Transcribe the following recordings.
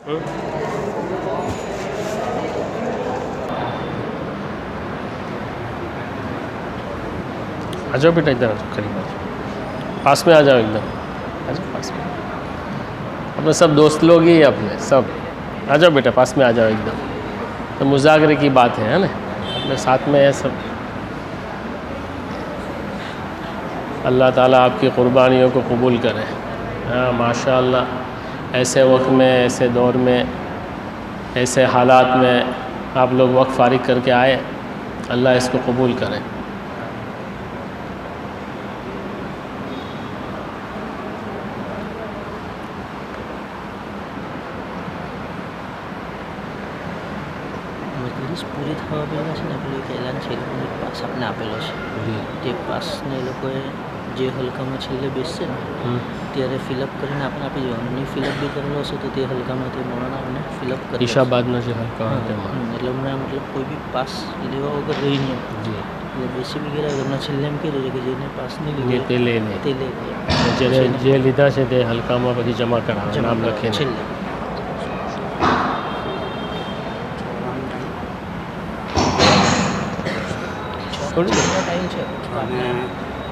آ جاؤ بیٹا ادھر آ جاؤ، قریب آ جاؤ، پاس میں آ جاؤ، ایک دم آ جاؤ پاس میں. اپنے سب دوست لوگ ہی اپنے سب آ جاؤ بیٹا، پاس میں آ جاؤ ایک دم. تو مذاکرے کی بات ہے نا، اپنے ساتھ میں ہے سب. اللہ تعالیٰ آپ کی قربانیوں کو قبول کرے. ہاں ماشاء اللہ، ایسے وقت میں، ایسے دور میں، ایسے حالات میں آپ لوگ وقت فارغ کر کے آئے. اللہ اس کو قبول کرے. પૂરી થવા પહેલાં છે ને પેલું એક એલાન છે, એ લોકોને એક પાસ આપણે આપેલો છે. તે પાસને એ લોકોએ જે હલકામાં છેલ્લે બેસશે ને ત્યારે ફિલઅપ કરીને આપણે આપી દેવાનું. નહીં ફિલઅપ બી કરેલો હશે તો તે હલકામાં તે મોડાને આપણે ફિલઅપ કરી ઈશાબાદનો જે હલકા તેમાં એટલે હમણાં મતલબ કોઈ બી પાસ લેવા વગર રહી નહીં. એટલે બેસી બી ગયા હમણાં છેલ્લે એમ કીધું છે કે જેને પાસ નહીં લીધો તે લે લે, તે લે જે લીધા છે તે હલકામાં પછી જમા કરાવે નામ લખીને. છેલ્લે. ટાઈમ છે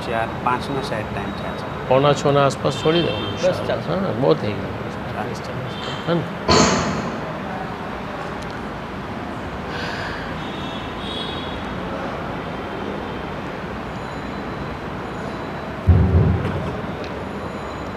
4-5નો સાઈડ ટાઈમ છે. 5:45 આસપાસ છોડી દેવાનું. બસ ચાલશે. હા બહુ થઈ ગયું. હા ને.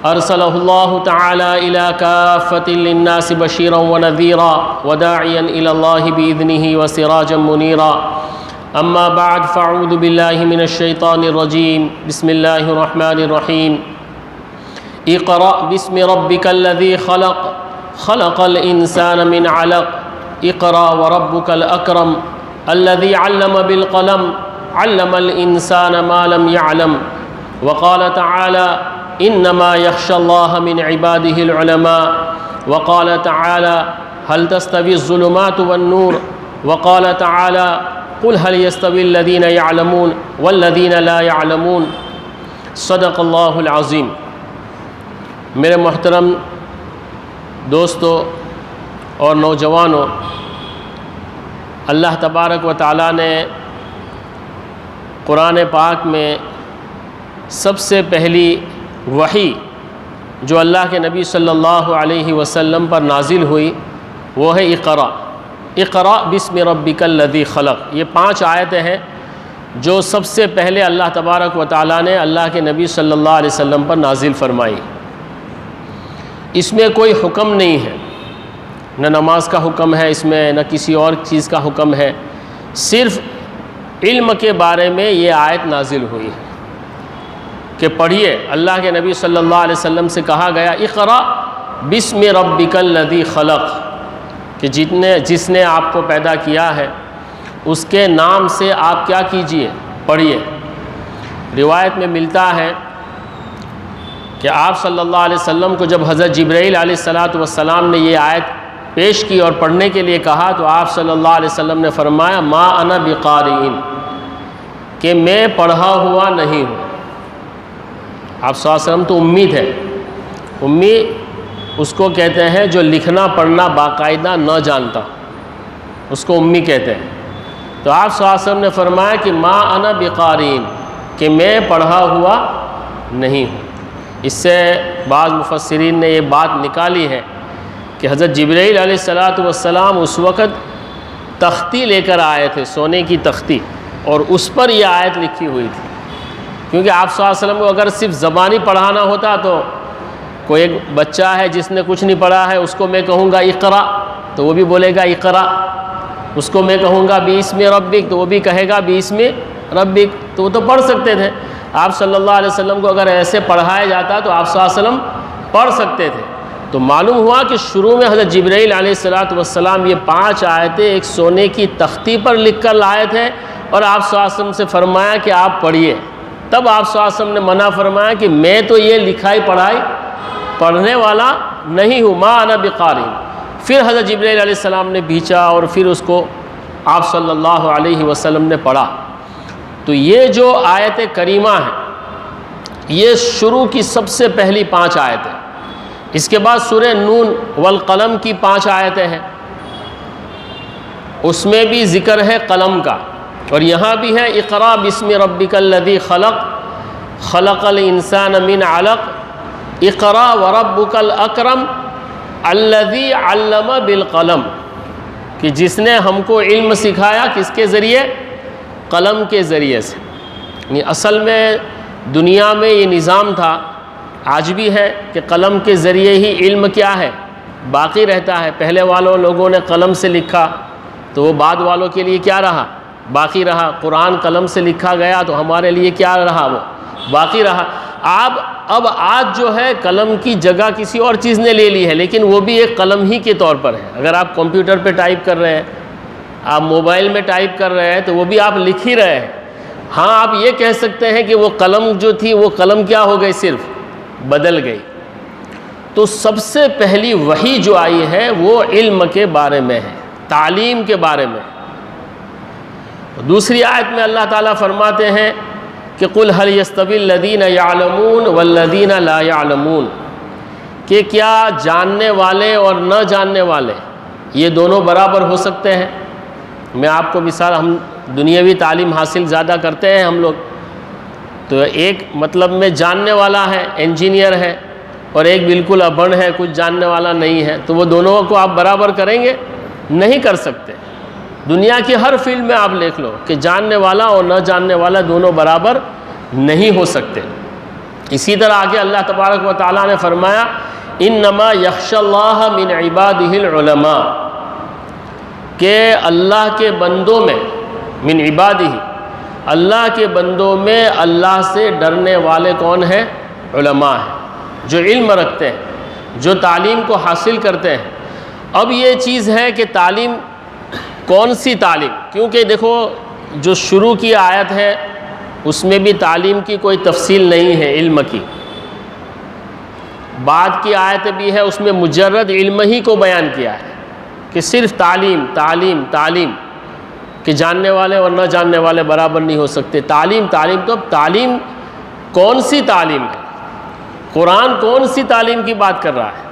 أرسله الله تعالى إلى كافة للناس بشيرا ونذيرا وداعيا إلى الله بإذنه وسراجا منيرا. أما بعد فأعوذ بالله من الشيطان الرجيم. بسم الله الرحمن الرحيم. اقرأ باسم ربك الذي خلق خلق الإنسان من علق اقرأ وربك الأكرم الذي علم بالقلم علم الإنسان ما لم يعلم. وقال تعالى إنما يخشى الله من عباده العلماء. وقال تعالى هل تستوي الظلمات والنور. وقال تعالى قل هل يستوي الذين يعلمون والذين لا يعلمون. صدق اللہ العظیم. میرے محترم دوستو اور نوجوانوں، اللہ تبارک و تعالیٰ نے قرآن پاک میں سب سے پہلی وحی جو اللہ کے نبی صلی اللہ علیہ وسلم پر نازل ہوئی وہ ہے اقرأ. اقرأ بسم ربک الذی خلق. یہ 5 آیتیں ہیں جو سب سے پہلے اللہ تبارک و تعالیٰ نے اللہ کے نبی صلی اللہ علیہ وسلم پر نازل فرمائی. اس میں کوئی حکم نہیں ہے، نہ نماز کا حکم ہے اس میں، نہ کسی اور چیز کا حکم ہے، صرف علم کے بارے میں یہ آیت نازل ہوئی ہے کہ پڑھیے. اللہ کے نبی صلی اللہ علیہ وسلم سے کہا گیا اقرأ بسم ربک الذی خلق، کہ جس نے آپ کو پیدا کیا ہے اس کے نام سے آپ کیا کیجئے، پڑھیے. روایت میں ملتا ہے کہ آپ صلی اللہ علیہ وسلم کو جب حضرت جبرائیل علیہ السلام نے یہ آیت پیش کی اور پڑھنے کے لیے کہا تو آپ صلی اللہ علیہ وسلم نے فرمایا ما انا بقارئ، کہ میں پڑھا ہوا نہیں ہوں. آپ صلی اللہ علیہ وسلم تو امی تھے. امی اس کو کہتے ہیں جو لکھنا پڑھنا باقاعدہ نہ جانتا، اس کو امی کہتے ہیں. تو آپ صلی اللہ علیہ وسلم نے فرمایا کہ ما انا بقارئ، کہ میں پڑھا ہوا نہیں ہوں. اس سے بعض مفسرین نے یہ بات نکالی ہے کہ حضرت جبرائیل علیہ السلام اس وقت تختی لے کر آئے تھے، سونے کی تختی، اور اس پر یہ آیت لکھی ہوئی تھی. کیونکہ آپ صلی اللہ علیہ وسلم کو اگر صرف زبانی پڑھانا ہوتا تو کوئی ایک بچہ ہے جس نے کچھ نہیں پڑھا ہے اس کو میں کہوں گا اقرأ تو وہ بھی بولے گا اقرأ. اس کو میں کہوں گا بسم ربک تو وہ بھی کہے گا بسم ربک، تو وہ تو پڑھ سکتے تھے. آپ صلی اللہ علیہ وسلم کو اگر ایسے پڑھایا جاتا تو آپ صلی اللہ علیہ وسلم پڑھ سکتے تھے. تو معلوم ہوا کہ شروع میں حضرت جبرائیل علیہ السلام یہ 5 آیتیں ایک سونے کی تختی پر لکھ کر لائے تھے اور آپ صلی اللہ علیہ وسلم سے فرمایا کہ آپ پڑھیے. تب آپ صلی اللہ علیہ وسلم نے منع فرمایا کہ میں تو یہ لکھائی پڑھائی پڑھنے والا نہیں ہوں، ما انا بقارئ. پھر حضرت جبرائیل علیہ السلام نے بھیجا اور پھر اس کو آپ صلی اللہ علیہ وسلم نے پڑھا. تو یہ جو آیت کریمہ ہے یہ شروع کی سب سے پہلی 5 آیتیں. اس کے بعد سورہ نون والقلم کی 5 آیتیں ہیں، اس میں بھی ذکر ہے قلم کا، اور یہاں بھی ہے اقرأ بسم ربک الذی خلق خلق الانسان من علق اقرأ وربک الاکرم الذی علم بالقلم، کہ جس نے ہم کو علم سکھایا کس کے ذریعے؟ قلم کے ذریعے سے. یعنی اصل میں دنیا میں یہ نظام تھا، آج بھی ہے، کہ قلم کے ذریعے ہی علم کیا ہے باقی رہتا ہے. پہلے والوں لوگوں نے قلم سے لکھا تو وہ بعد والوں کے لیے کیا رہا؟ باقی رہا. قرآن قلم سے لکھا گیا تو ہمارے لیے کیا رہا؟ وہ باقی رہا. اب آج جو ہے قلم کی جگہ کسی اور چیز نے لے لی ہے، لیکن وہ بھی ایک قلم ہی کے طور پر ہے. اگر آپ کمپیوٹر پہ ٹائپ کر رہے ہیں، آپ موبائل میں ٹائپ کر رہے ہیں تو وہ بھی آپ لکھ ہی رہے ہیں. ہاں آپ یہ کہہ سکتے ہیں کہ وہ قلم جو تھی وہ قلم کیا ہو گئی؟ صرف بدل گئی. تو سب سے پہلی وحی جو آئی ہے وہ علم کے بارے میں ہے، تعلیم کے بارے میں. دوسری آیت میں اللہ تعالیٰ فرماتے ہیں کہ قل هل يستوي الذين يعلمون والذين لا يعلمون، کہ کیا جاننے والے اور نہ جاننے والے یہ دونوں برابر ہو سکتے ہیں؟ میں آپ کو مثال، ہم دنیاوی تعلیم حاصل زیادہ کرتے ہیں ہم لوگ، تو ایک مطلب میں جاننے والا ہے، انجینئر ہے، اور ایک بالکل ابھڑ ہے، کچھ جاننے والا نہیں ہے. تو وہ دونوں کو آپ برابر کریں گے؟ نہیں کر سکتے. دنیا کی ہر فیلڈ میں آپ دیکھ لو کہ جاننے والا اور نہ جاننے والا دونوں برابر نہیں ہو سکتے. اسی طرح آگے اللہ تبارک و تعالیٰ نے فرمایا انما یخشی اللہ من عبادہ العلماء، کہ اللہ کے بندوں میں، من عبادہ، اللہ کے بندوں میں اللہ سے ڈرنے والے کون ہیں؟ علماء ہیں، جو علم رکھتے ہیں، جو تعلیم کو حاصل کرتے ہیں۔ اب یہ چیز ہے کہ تعلیم کون سی تعلیم، کیونکہ دیکھو جو شروع کی آیت ہے اس میں بھی تعلیم کی کوئی تفصیل نہیں ہے علم کی، بعد کی آیت بھی ہے اس میں مجرد علم ہی کو بیان کیا ہے کہ صرف تعلیم تعلیم تعلیم، کہ جاننے والے اور نہ جاننے والے برابر نہیں ہو سکتے، تعلیم تعلیم۔ تو اب تعلیم کون سی تعلیم ہے؟ قرآن کون سی تعلیم کی بات کر رہا ہے؟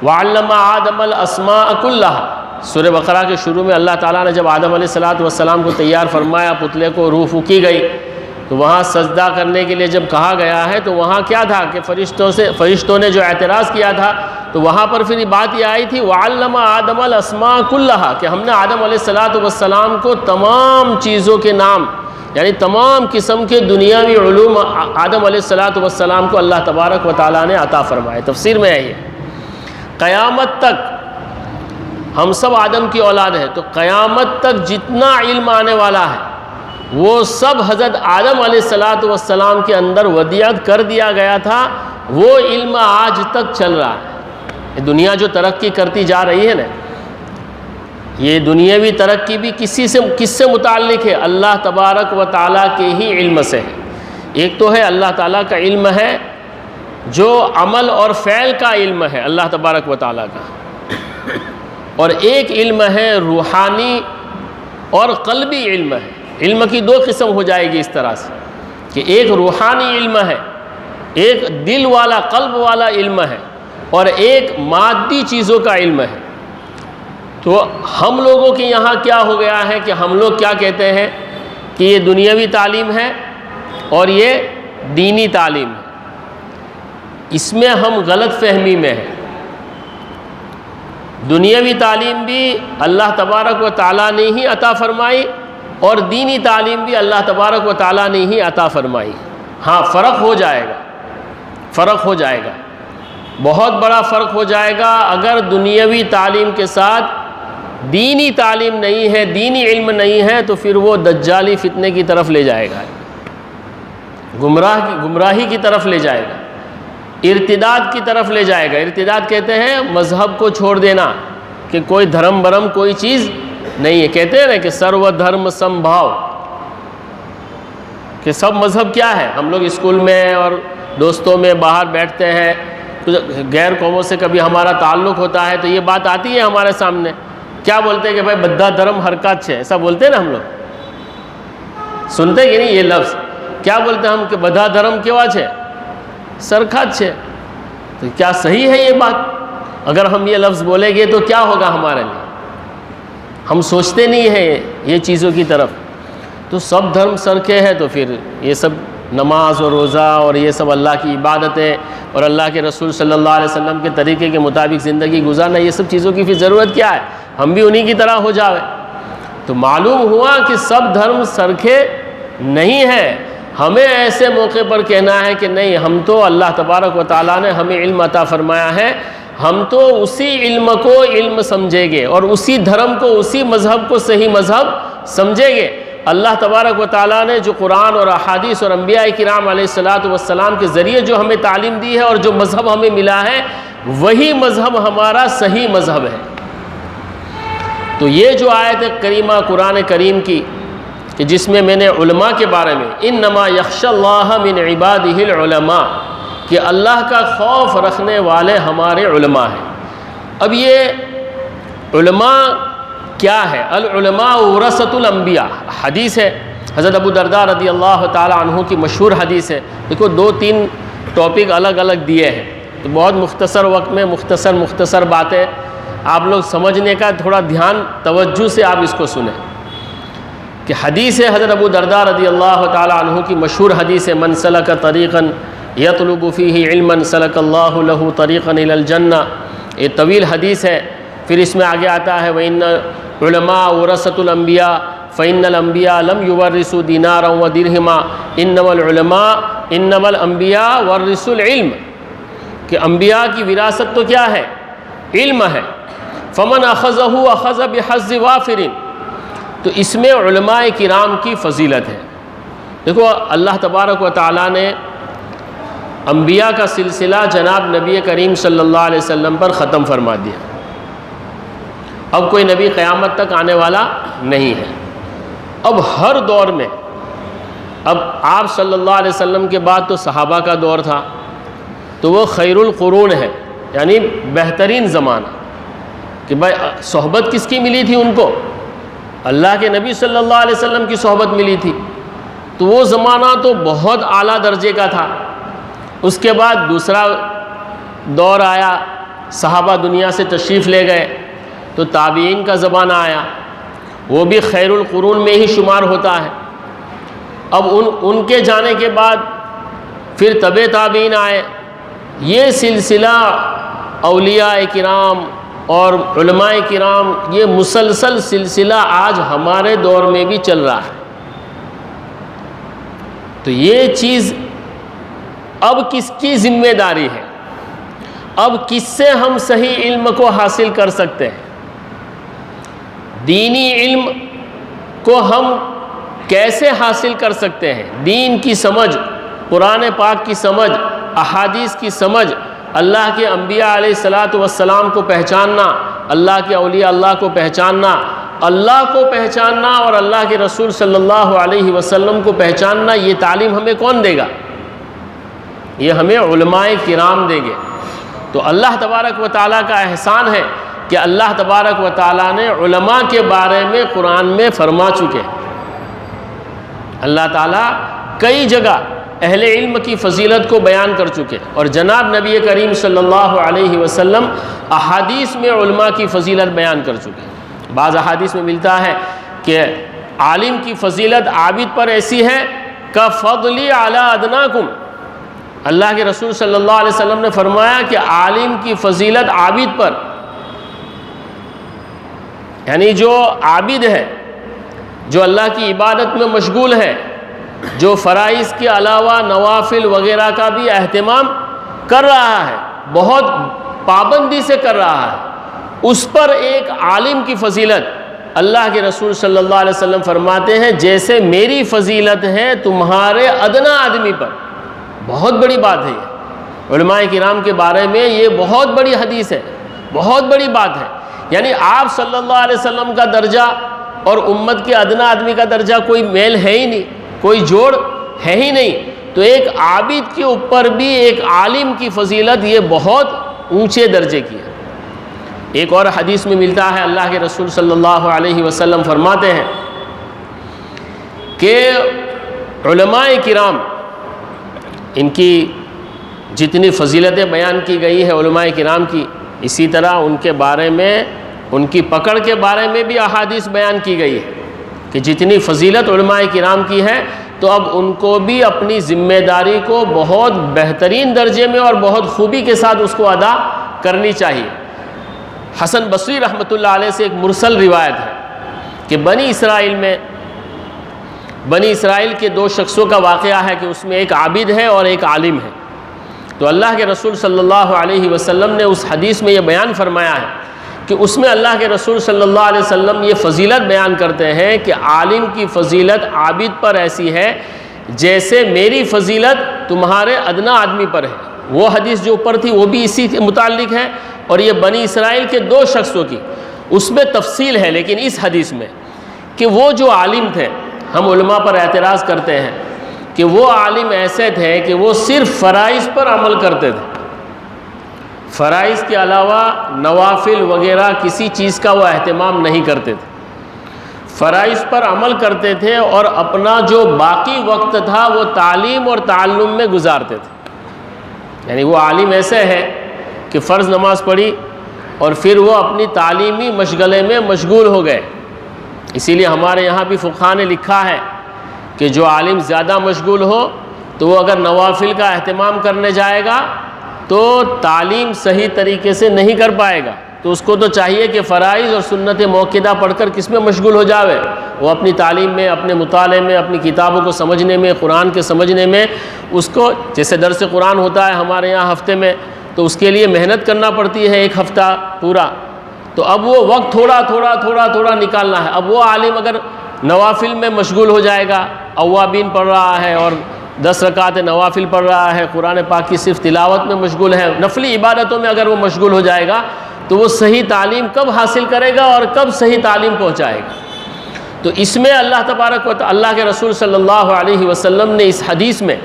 وَعَلَّمَ آدَمَ الْأَسْمَاءَ كُلَّهَا، سورہ بقرہ کے شروع میں اللہ تعالیٰ نے جب آدم علیہ السلام کو تیار فرمایا، پتلے کو روح پھونکی گئی، تو وہاں سجدہ کرنے کے لیے جب کہا گیا ہے تو وہاں کیا تھا کہ فرشتوں نے جو اعتراض کیا تھا، تو وہاں پر پھر بات یہ آئی تھی وَعَلَّمَ آدَمَ الْأَسْمَاءَ كُلَّهَا، کہ ہم نے آدم علیہ السلام کو تمام چیزوں کے نام، یعنی تمام قسم کے دنیاوی علوم آدم علیہ السلام کو اللہ تبارک و تعالیٰ نے عطا فرمائے۔ تفسیر میں ہے یہ، قیامت تک ہم سب آدم کی اولاد ہے، تو قیامت تک جتنا علم آنے والا ہے وہ سب حضرت آدم علیہ السلام کے اندر ودیعت کر دیا گیا تھا، وہ علم آج تک چل رہا ہے۔ یہ دنیا جو ترقی کرتی جا رہی ہے نا، یہ دنیاوی ترقی بھی کس سے متعلق ہے؟ اللہ تبارک و تعالیٰ کے ہی علم سے ہے۔ ایک تو ہے اللہ تعالیٰ کا علم ہے جو عمل اور فعل کا علم ہے اللہ تبارک و تعالیٰ کا، اور ایک علم ہے روحانی اور قلبی علم ہے۔ علم کی دو قسم ہو جائے گی اس طرح سے کہ ایک روحانی علم ہے، ایک دل والا قلب والا علم ہے، اور ایک مادی چیزوں کا علم ہے۔ تو ہم لوگوں کے یہاں کیا ہو گیا ہے کہ ہم لوگ کیا کہتے ہیں کہ یہ دنیاوی تعلیم ہے اور یہ دینی تعلیم ہے۔ اس میں ہم غلط فہمی میں ہیں۔ دنیاوی تعلیم بھی اللہ تبارک و تعالیٰ نے ہی عطا فرمائی، اور دینی تعلیم بھی اللہ تبارک و تعالیٰ نے ہی عطا فرمائی۔ ہاں فرق ہو جائے گا، فرق ہو جائے گا، بہت بڑا فرق ہو جائے گا اگر دنیاوی تعلیم کے ساتھ دینی تعلیم نہیں ہے، دینی علم نہیں ہے، تو پھر وہ دجالی فتنے کی طرف لے جائے گا، گمراہی کی طرف لے جائے گا، ارتداد کی طرف لے جائے گا۔ ارتداد کہتے ہیں مذہب کو چھوڑ دینا، کہ کوئی دھرم برم کوئی چیز نہیں ہے۔ کہتے ہیں نا کہ سرو دھرم سمبھاؤ، کہ سب مذہب کیا ہے؟ ہم لوگ اسکول میں اور دوستوں میں باہر بیٹھتے ہیں تو غیر قوموں سے کبھی ہمارا تعلق ہوتا ہے تو یہ بات آتی ہے ہمارے سامنے، کیا بولتے ہیں کہ بھائی بدھا دھرم حرکت ہے، ایسا بولتے ہیں نا ہم لوگ، سنتے کہ نہیں یہ لفظ؟ کیا بولتے ہیں ہم کہ بدھا دھرم کیوا ہے، سرکھت ہے۔ تو کیا صحیح ہے یہ بات؟ اگر ہم یہ لفظ بولیں گے تو کیا ہوگا ہمارے لیے؟ ہم سوچتے نہیں ہیں یہ چیزوں کی طرف۔ تو سب دھرم سرکھے ہیں، تو پھر یہ سب نماز اور روزہ اور یہ سب اللہ کی عبادتیں اور اللہ کے رسول صلی اللہ علیہ وسلم کے طریقے کے مطابق زندگی گزارنا، یہ سب چیزوں کی پھر ضرورت کیا ہے؟ ہم بھی انہی کی طرح ہو جاوے۔ تو معلوم ہوا کہ سب دھرم سرکھے نہیں ہیں۔ ہمیں ایسے موقع پر کہنا ہے کہ نہیں، ہم تو اللہ تبارک و تعالیٰ نے ہمیں علم عطا فرمایا ہے، ہم تو اسی علم کو علم سمجھیں گے اور اسی دھرم کو، اسی مذہب کو صحیح مذہب سمجھیں گے۔ اللہ تبارک و تعالیٰ نے جو قرآن اور احادیث اور انبیاء کرام علیہ السلام کے ذریعے جو ہمیں تعلیم دی ہے اور جو مذہب ہمیں ملا ہے، وہی مذہب ہمارا صحیح مذہب ہے۔ تو یہ جو آیت کریمہ قرآن کریم کی کہ جس میں نے علماء کے بارے میں انما یخشی اللہ من عبادہ العلماء، کہ اللہ کا خوف رکھنے والے ہمارے علماء ہیں۔ اب یہ علماء کیا ہے؟ العلماء ورثۃ الانبیاء، حدیث ہے حضرت ابو درداء رضی اللہ تعالی عنہ کی مشہور حدیث ہے۔ دیکھو 2-3 ٹاپک الگ الگ دیے ہیں، تو بہت مختصر وقت میں مختصر باتیں آپ لوگ سمجھنے کا تھوڑا دھیان توجہ سے آپ اس کو سنیں کہ حدیث ہے حضرت ابو درداء رضی اللہ تعالی عنہ کی مشہور حدیث ہے، من سلک طریقا یطلب فیہ علما سلک اللہ لہ طریقا الی الجنہ۔ یہ طویل حدیث ہے۔ پھر اس میں آگے آتا ہے وَإِنَّ عُلَمَاءَ وَرَثَةُ الْأَنْبِيَاءِ فَإِنَّ الْأَنْبِيَاءَ لَمْ يُوَرِّثُوا دِينَارًا وَدِرْهَمًا إِنَّمَا الْعُلَمَاءُ انما الانبیاء ورثوا العلم، کہ انبیاء کی وراثت تو کیا ہے؟ علم ہے. فمن اخذہ اخذ بحظ وافر، تو اس میں علماء کرام کی فضیلت ہے. دیکھو اللہ تبارک و تعالیٰ نے انبیاء کا سلسلہ جناب نبی کریم صلی اللہ علیہ وسلم پر ختم فرما دیا. اب کوئی نبی قیامت تک آنے والا نہیں ہے. اب ہر دور میں، اب آپ صلی اللہ علیہ وسلم کے بعد تو صحابہ کا دور تھا، تو وہ خیر القرون ہے، یعنی بہترین زمانہ. کہ بھائی صحبت کس کی ملی تھی ان کو؟ اللہ کے نبی صلی اللہ علیہ وسلم کی صحبت ملی تھی. تو وہ زمانہ تو بہت اعلیٰ درجے کا تھا. اس کے بعد دوسرا دور آیا، صحابہ دنیا سے تشریف لے گئے، تو تابعین کا زمانہ آیا، وہ بھی خیر القرون میں ہی شمار ہوتا ہے. اب ان کے جانے کے بعد پھر تبع تابعین آئے. یہ سلسلہ اولیاء کرام اور علماء کرام، یہ مسلسل سلسلہ آج ہمارے دور میں بھی چل رہا ہے. تو یہ چیز اب کس کی ذمہ داری ہے؟ اب کس سے ہم صحیح علم کو حاصل کر سکتے ہیں؟ دینی علم کو ہم کیسے حاصل کر سکتے ہیں؟ دین کی سمجھ، قرآن پاک کی سمجھ، احادیث کی سمجھ، اللہ کے انبیاء علیہ السلام کو پہچاننا، اللہ کے اولیاء اللہ کو پہچاننا، اللہ کو پہچاننا اور اللہ کے رسول صلی اللہ علیہ وسلم کو پہچاننا، یہ تعلیم ہمیں کون دے گا؟ یہ ہمیں علماء کرام دیں گے. تو اللہ تبارک و تعالیٰ کا احسان ہے کہ اللہ تبارک و تعالیٰ نے علماء کے بارے میں قرآن میں فرما چکے. اللہ تعالیٰ کئی جگہ اہل علم کی فضیلت کو بیان کر چکے، اور جناب نبی کریم صلی اللہ علیہ وسلم احادیث میں علماء کی فضیلت بیان کر چکے. بعض احادیث میں ملتا ہے کہ عالم کی فضیلت عابد پر ایسی ہے کفضلی علی ادناکم. اللہ کے رسول صلی اللہ علیہ وسلم نے فرمایا کہ عالم کی فضیلت عابد پر، یعنی جو عابد ہے، جو اللہ کی عبادت میں مشغول ہے، جو فرائض کے علاوہ نوافل وغیرہ کا بھی اہتمام کر رہا ہے، بہت پابندی سے کر رہا ہے، اس پر ایک عالم کی فضیلت اللہ کے رسول صلی اللہ علیہ وسلم فرماتے ہیں جیسے میری فضیلت ہے تمہارے ادنا آدمی پر. بہت بڑی بات ہے یہ. علماء کرام کے بارے میں یہ بہت بڑی حدیث ہے، بہت بڑی بات ہے. یعنی آپ صلی اللہ علیہ وسلم کا درجہ اور امت کے ادنا آدمی کا درجہ کوئی میل ہے ہی نہیں، کوئی جوڑ ہے ہی نہیں. تو ایک عابد کے اوپر بھی ایک عالم کی فضیلت یہ بہت اونچے درجے کی ہے. ایک اور حدیث میں ملتا ہے، اللہ کے رسول صلی اللہ علیہ وسلم فرماتے ہیں کہ علماء کرام، ان کی جتنی فضیلتیں بیان کی گئی ہیں علماء کرام کی، اسی طرح ان کے بارے میں، ان کی پکڑ کے بارے میں بھی احادیث بیان کی گئی ہے کہ جتنی فضیلت علماء کرام کی ہے تو اب ان کو بھی اپنی ذمہ داری کو بہت بہترین درجے میں اور بہت خوبی کے ساتھ اس کو ادا کرنی چاہیے. حسن بصری رحمۃ اللہ علیہ سے ایک مرسل روایت ہے کہ بنی اسرائیل کے دو شخصوں کا واقعہ ہے کہ اس میں ایک عابد ہے اور ایک عالم ہے. تو اللہ کے رسول صلی اللہ علیہ وسلم نے اس حدیث میں یہ بیان فرمایا ہے کہ اس میں اللہ کے رسول صلی اللہ علیہ وسلم یہ فضیلت بیان کرتے ہیں کہ عالم کی فضیلت عابد پر ایسی ہے جیسے میری فضیلت تمہارے ادنا آدمی پر ہے. وہ حدیث جو اوپر تھی وہ بھی اسی کے متعلق ہے، اور یہ بنی اسرائیل کے دو شخصوں کی اس میں تفصیل ہے. لیکن اس حدیث میں کہ وہ جو عالم تھے، ہم علماء پر اعتراض کرتے ہیں کہ وہ عالم ایسے تھے کہ وہ صرف فرائض پر عمل کرتے تھے، فرائض کے علاوہ نوافل وغیرہ کسی چیز کا وہ اہتمام نہیں کرتے تھے، فرائض پر عمل کرتے تھے اور اپنا جو باقی وقت تھا وہ تعلیم اور تعلم میں گزارتے تھے. یعنی وہ عالم ایسے ہے کہ فرض نماز پڑھی اور پھر وہ اپنی تعلیمی مشغلے میں مشغول ہو گئے. اسی لیے ہمارے یہاں بھی فقہاء نے لکھا ہے کہ جو عالم زیادہ مشغول ہو تو وہ اگر نوافل کا اہتمام کرنے جائے گا تو تعلیم صحیح طریقے سے نہیں کر پائے گا. تو اس کو تو چاہیے کہ فرائض اور سنت موقدہ پڑھ کر کس میں مشغول ہو جاوے، وہ اپنی تعلیم میں، اپنے مطالعے میں، اپنی کتابوں کو سمجھنے میں، قرآن کے سمجھنے میں. اس کو جیسے درس قرآن ہوتا ہے ہمارے یہاں ہفتے میں، تو اس کے لیے محنت کرنا پڑتی ہے ایک ہفتہ پورا. تو اب وہ وقت تھوڑا تھوڑا نکالنا ہے. اب وہ عالم اگر نوافل میں مشغول ہو جائے گا، اوابین پڑھ رہا ہے اور 10 رکعت نوافل پڑھ رہا ہے، قرآن پاک کی صرف تلاوت میں مشغول ہے، نفلی عبادتوں میں اگر وہ مشغول ہو جائے گا تو وہ صحیح تعلیم کب حاصل کرے گا اور کب صحیح تعلیم پہنچائے گا؟ تو اس میں اللہ تبارک و تعالی، اللہ کے رسول صلی اللہ علیہ وسلم نے اس حدیث میں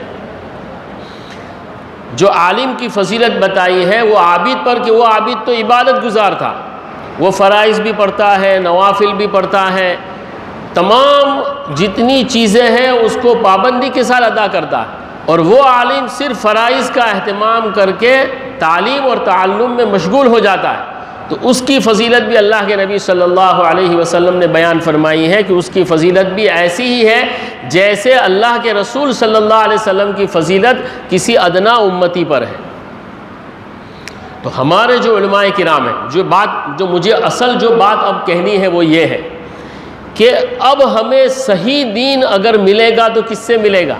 جو عالم کی فضیلت بتائی ہے وہ عابد پر، کہ وہ عابد تو عبادت گزار تھا، وہ فرائض بھی پڑھتا ہے، نوافل بھی پڑھتا ہے، تمام جتنی چیزیں ہیں اس کو پابندی کے ساتھ ادا کرتا ہے. اور وہ عالم صرف فرائض کا اہتمام کر کے تعلیم اور تعلم میں مشغول ہو جاتا ہے، تو اس کی فضیلت بھی اللہ کے نبی صلی اللہ علیہ وسلم نے بیان فرمائی ہے کہ اس کی فضیلت بھی ایسی ہی ہے جیسے اللہ کے رسول صلی اللہ علیہ وسلم کی فضیلت کسی ادنا امتی پر ہے. تو ہمارے جو علماء کرام ہیں، جو مجھے اصل جو بات اب کہنی ہے وہ یہ ہے کہ اب ہمیں صحیح دین اگر ملے گا تو کس سے ملے گا؟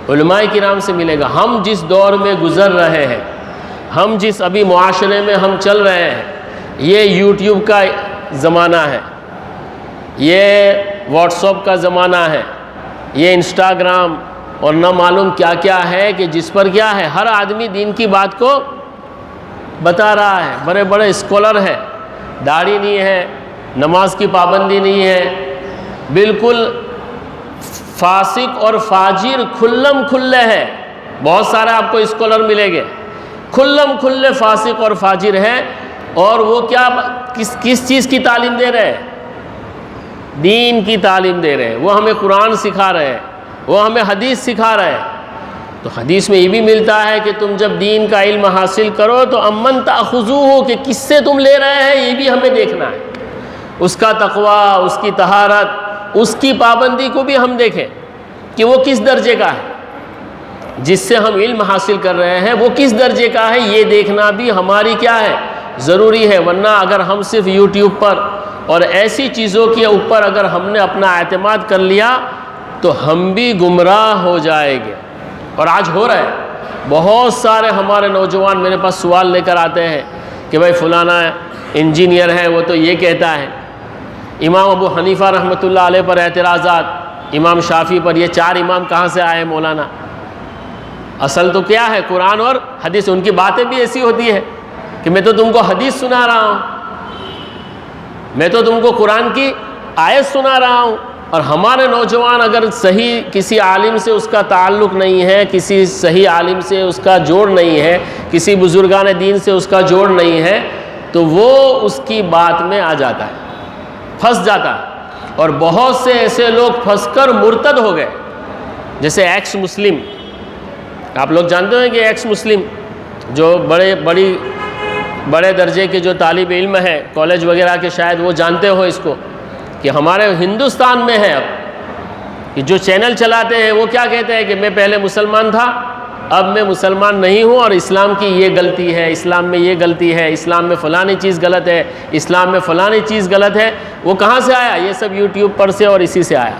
علماء کرام سے ملے گا. ہم جس دور میں گزر رہے ہیں، ہم جس ابھی معاشرے میں ہم چل رہے ہیں، یہ یوٹیوب کا زمانہ ہے، یہ واٹس ایپ کا زمانہ ہے، یہ انسٹاگرام اور نہ معلوم کیا کیا ہے کہ جس پر کیا ہے ہر آدمی دین کی بات کو بتا رہا ہے. بڑے بڑے اسکالر ہے، داڑھی نہیں ہے، نماز کی پابندی نہیں ہے، بالکل فاسق اور فاجر کھلم کھلے ہے. بہت سارے آپ کو اسکالر ملیں گے، کھلم کھلے فاسق اور فاجر ہے. اور وہ کیا کس چیز کی تعلیم دے رہے ہیں؟ دین کی تعلیم دے رہے ہیں. وہ ہمیں قرآن سکھا رہے ہیں، وہ ہمیں حدیث سکھا رہے ہیں. تو حدیث میں یہ بھی ملتا ہے کہ تم جب دین کا علم حاصل کرو تو امن تاخذوہ، کہ کس سے تم لے رہے ہیں یہ بھی ہمیں دیکھنا ہے. اس کا تقوی، اس کی طہارت، اس کی پابندی کو بھی ہم دیکھیں کہ وہ کس درجے کا ہے. جس سے ہم علم حاصل کر رہے ہیں وہ کس درجے کا ہے، یہ دیکھنا بھی ہماری کیا ہے، ضروری ہے. ورنہ اگر ہم صرف یوٹیوب پر اور ایسی چیزوں کے اوپر اگر ہم نے اپنا اعتماد کر لیا تو ہم بھی گمراہ ہو جائیں گے. اور آج ہو رہا ہے. بہت سارے ہمارے نوجوان میرے پاس سوال لے کر آتے ہیں کہ بھائی فلانا انجینئر ہے، وہ تو یہ کہتا ہے. امام ابو حنیفہ رحمۃ اللہ علیہ پر اعتراضات، امام شافعی پر، یہ 4 امام کہاں سے آئے مولانا؟ اصل تو کیا ہے؟ قرآن اور حدیث. ان کی باتیں بھی ایسی ہوتی ہے کہ میں تو تم کو حدیث سنا رہا ہوں، میں تو تم کو قرآن کی آیت سنا رہا ہوں. اور ہمارے نوجوان اگر صحیح کسی عالم سے اس کا تعلق نہیں ہے، کسی صحیح عالم سے اس کا جوڑ نہیں ہے، کسی بزرگان دین سے اس کا جوڑ نہیں ہے، تو وہ اس کی بات میں آ جاتا ہے، پھنس جاتا ہے. اور بہت سے ایسے لوگ پھنس کر مرتد ہو گئے، جیسے ایکس مسلم. آپ لوگ جانتے ہیں کہ ایکس مسلم جو بڑے درجے کے جو طالب علم ہے کالج وغیرہ کے، شاید وہ جانتے ہو اس کو، کہ ہمارے ہندوستان میں ہے اب کہ جو چینل چلاتے ہیں وہ کیا کہتے ہیں کہ میں پہلے مسلمان تھا، اب میں مسلمان نہیں ہوں، اور اسلام کی یہ غلطی ہے، اسلام میں یہ غلطی ہے، اسلام میں فلانی چیز غلط ہے، اسلام میں فلانی چیز غلط ہے. وہ کہاں سے آیا؟ یہ سب یوٹیوب پر سے اور اسی سے آیا.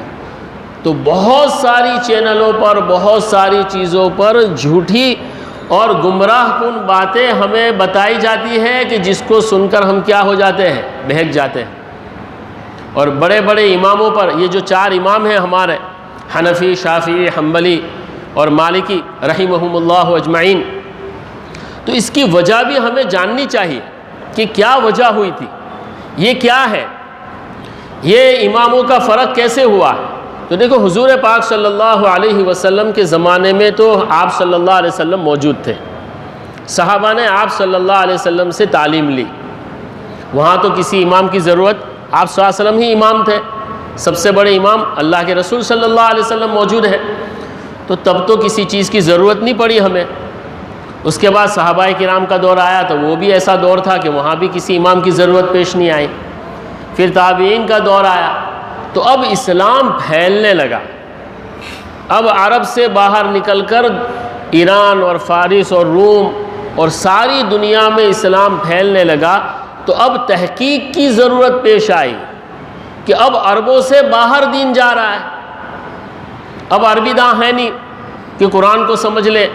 تو بہت ساری چینلوں پر، بہت ساری چیزوں پر جھوٹی اور گمراہ کن باتیں ہمیں بتائی جاتی ہے کہ جس کو سن کر ہم کیا ہو جاتے ہیں؟ بہک جاتے ہیں. اور بڑے بڑے اماموں پر، یہ جو 4 امام ہیں ہمارے، حنفی، شافعی، حنبلی اور مالکی رحمہم اللہ اجمعین، تو اس کی وجہ بھی ہمیں جاننی چاہیے کہ کیا وجہ ہوئی تھی، یہ کیا ہے، یہ اماموں کا فرق کیسے ہوا. تو دیکھو حضور پاک صلی اللہ علیہ وسلم کے زمانے میں تو آپ صلی اللہ علیہ وسلم موجود تھے، صحابہ نے آپ صلی اللہ علیہ وسلم سے تعلیم لی. وہاں تو کسی امام کی ضرورت، آپ صلی اللہ علیہ وسلم ہی امام تھے، سب سے بڑے امام اللہ کے رسول صلی اللہ علیہ وسلم موجود ہے، تو تب تو کسی چیز کی ضرورت نہیں پڑی ہمیں. اس کے بعد صحابہ کرام کا دور آیا تو وہ بھی ایسا دور تھا کہ وہاں بھی کسی امام کی ضرورت پیش نہیں آئی. پھر تابعین کا دور آیا تو اب اسلام پھیلنے لگا. اب عرب سے باہر نکل کر ایران اور فارس اور روم اور ساری دنیا میں اسلام پھیلنے لگا. تو اب تحقیق کی ضرورت پیش آئی کہ اب عربوں سے باہر دین جا رہا ہے. اب عربی داں ہے نہیں کہ قرآن کو سمجھ لے،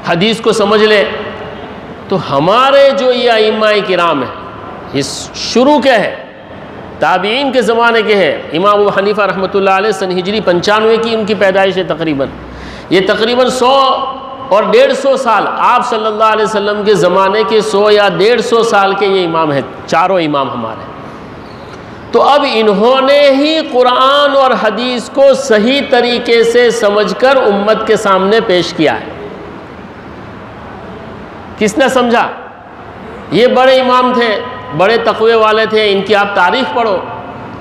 حدیث کو سمجھ لے. تو ہمارے جو یہ ائمہ کرام ہیں، یہ شروع کے ہے، تابعین کے زمانے کے ہے. امام ابو حنیفہ رحمۃ اللہ علیہ سن ہجری 95 کی ان کی پیدائش ہے تقریباً. یہ تقریباً 100 اور 150 سال آپ صلی اللہ علیہ وسلم کے زمانے کے 100 یا 150 سال کے یہ امام ہیں، چاروں امام ہمارے. تو اب انہوں نے ہی قرآن اور حدیث کو صحیح طریقے سے سمجھ کر امت کے سامنے پیش کیا ہے. کس نے سمجھا؟ یہ بڑے امام تھے، بڑے تقوی والے تھے. ان کی آپ تاریخ پڑھو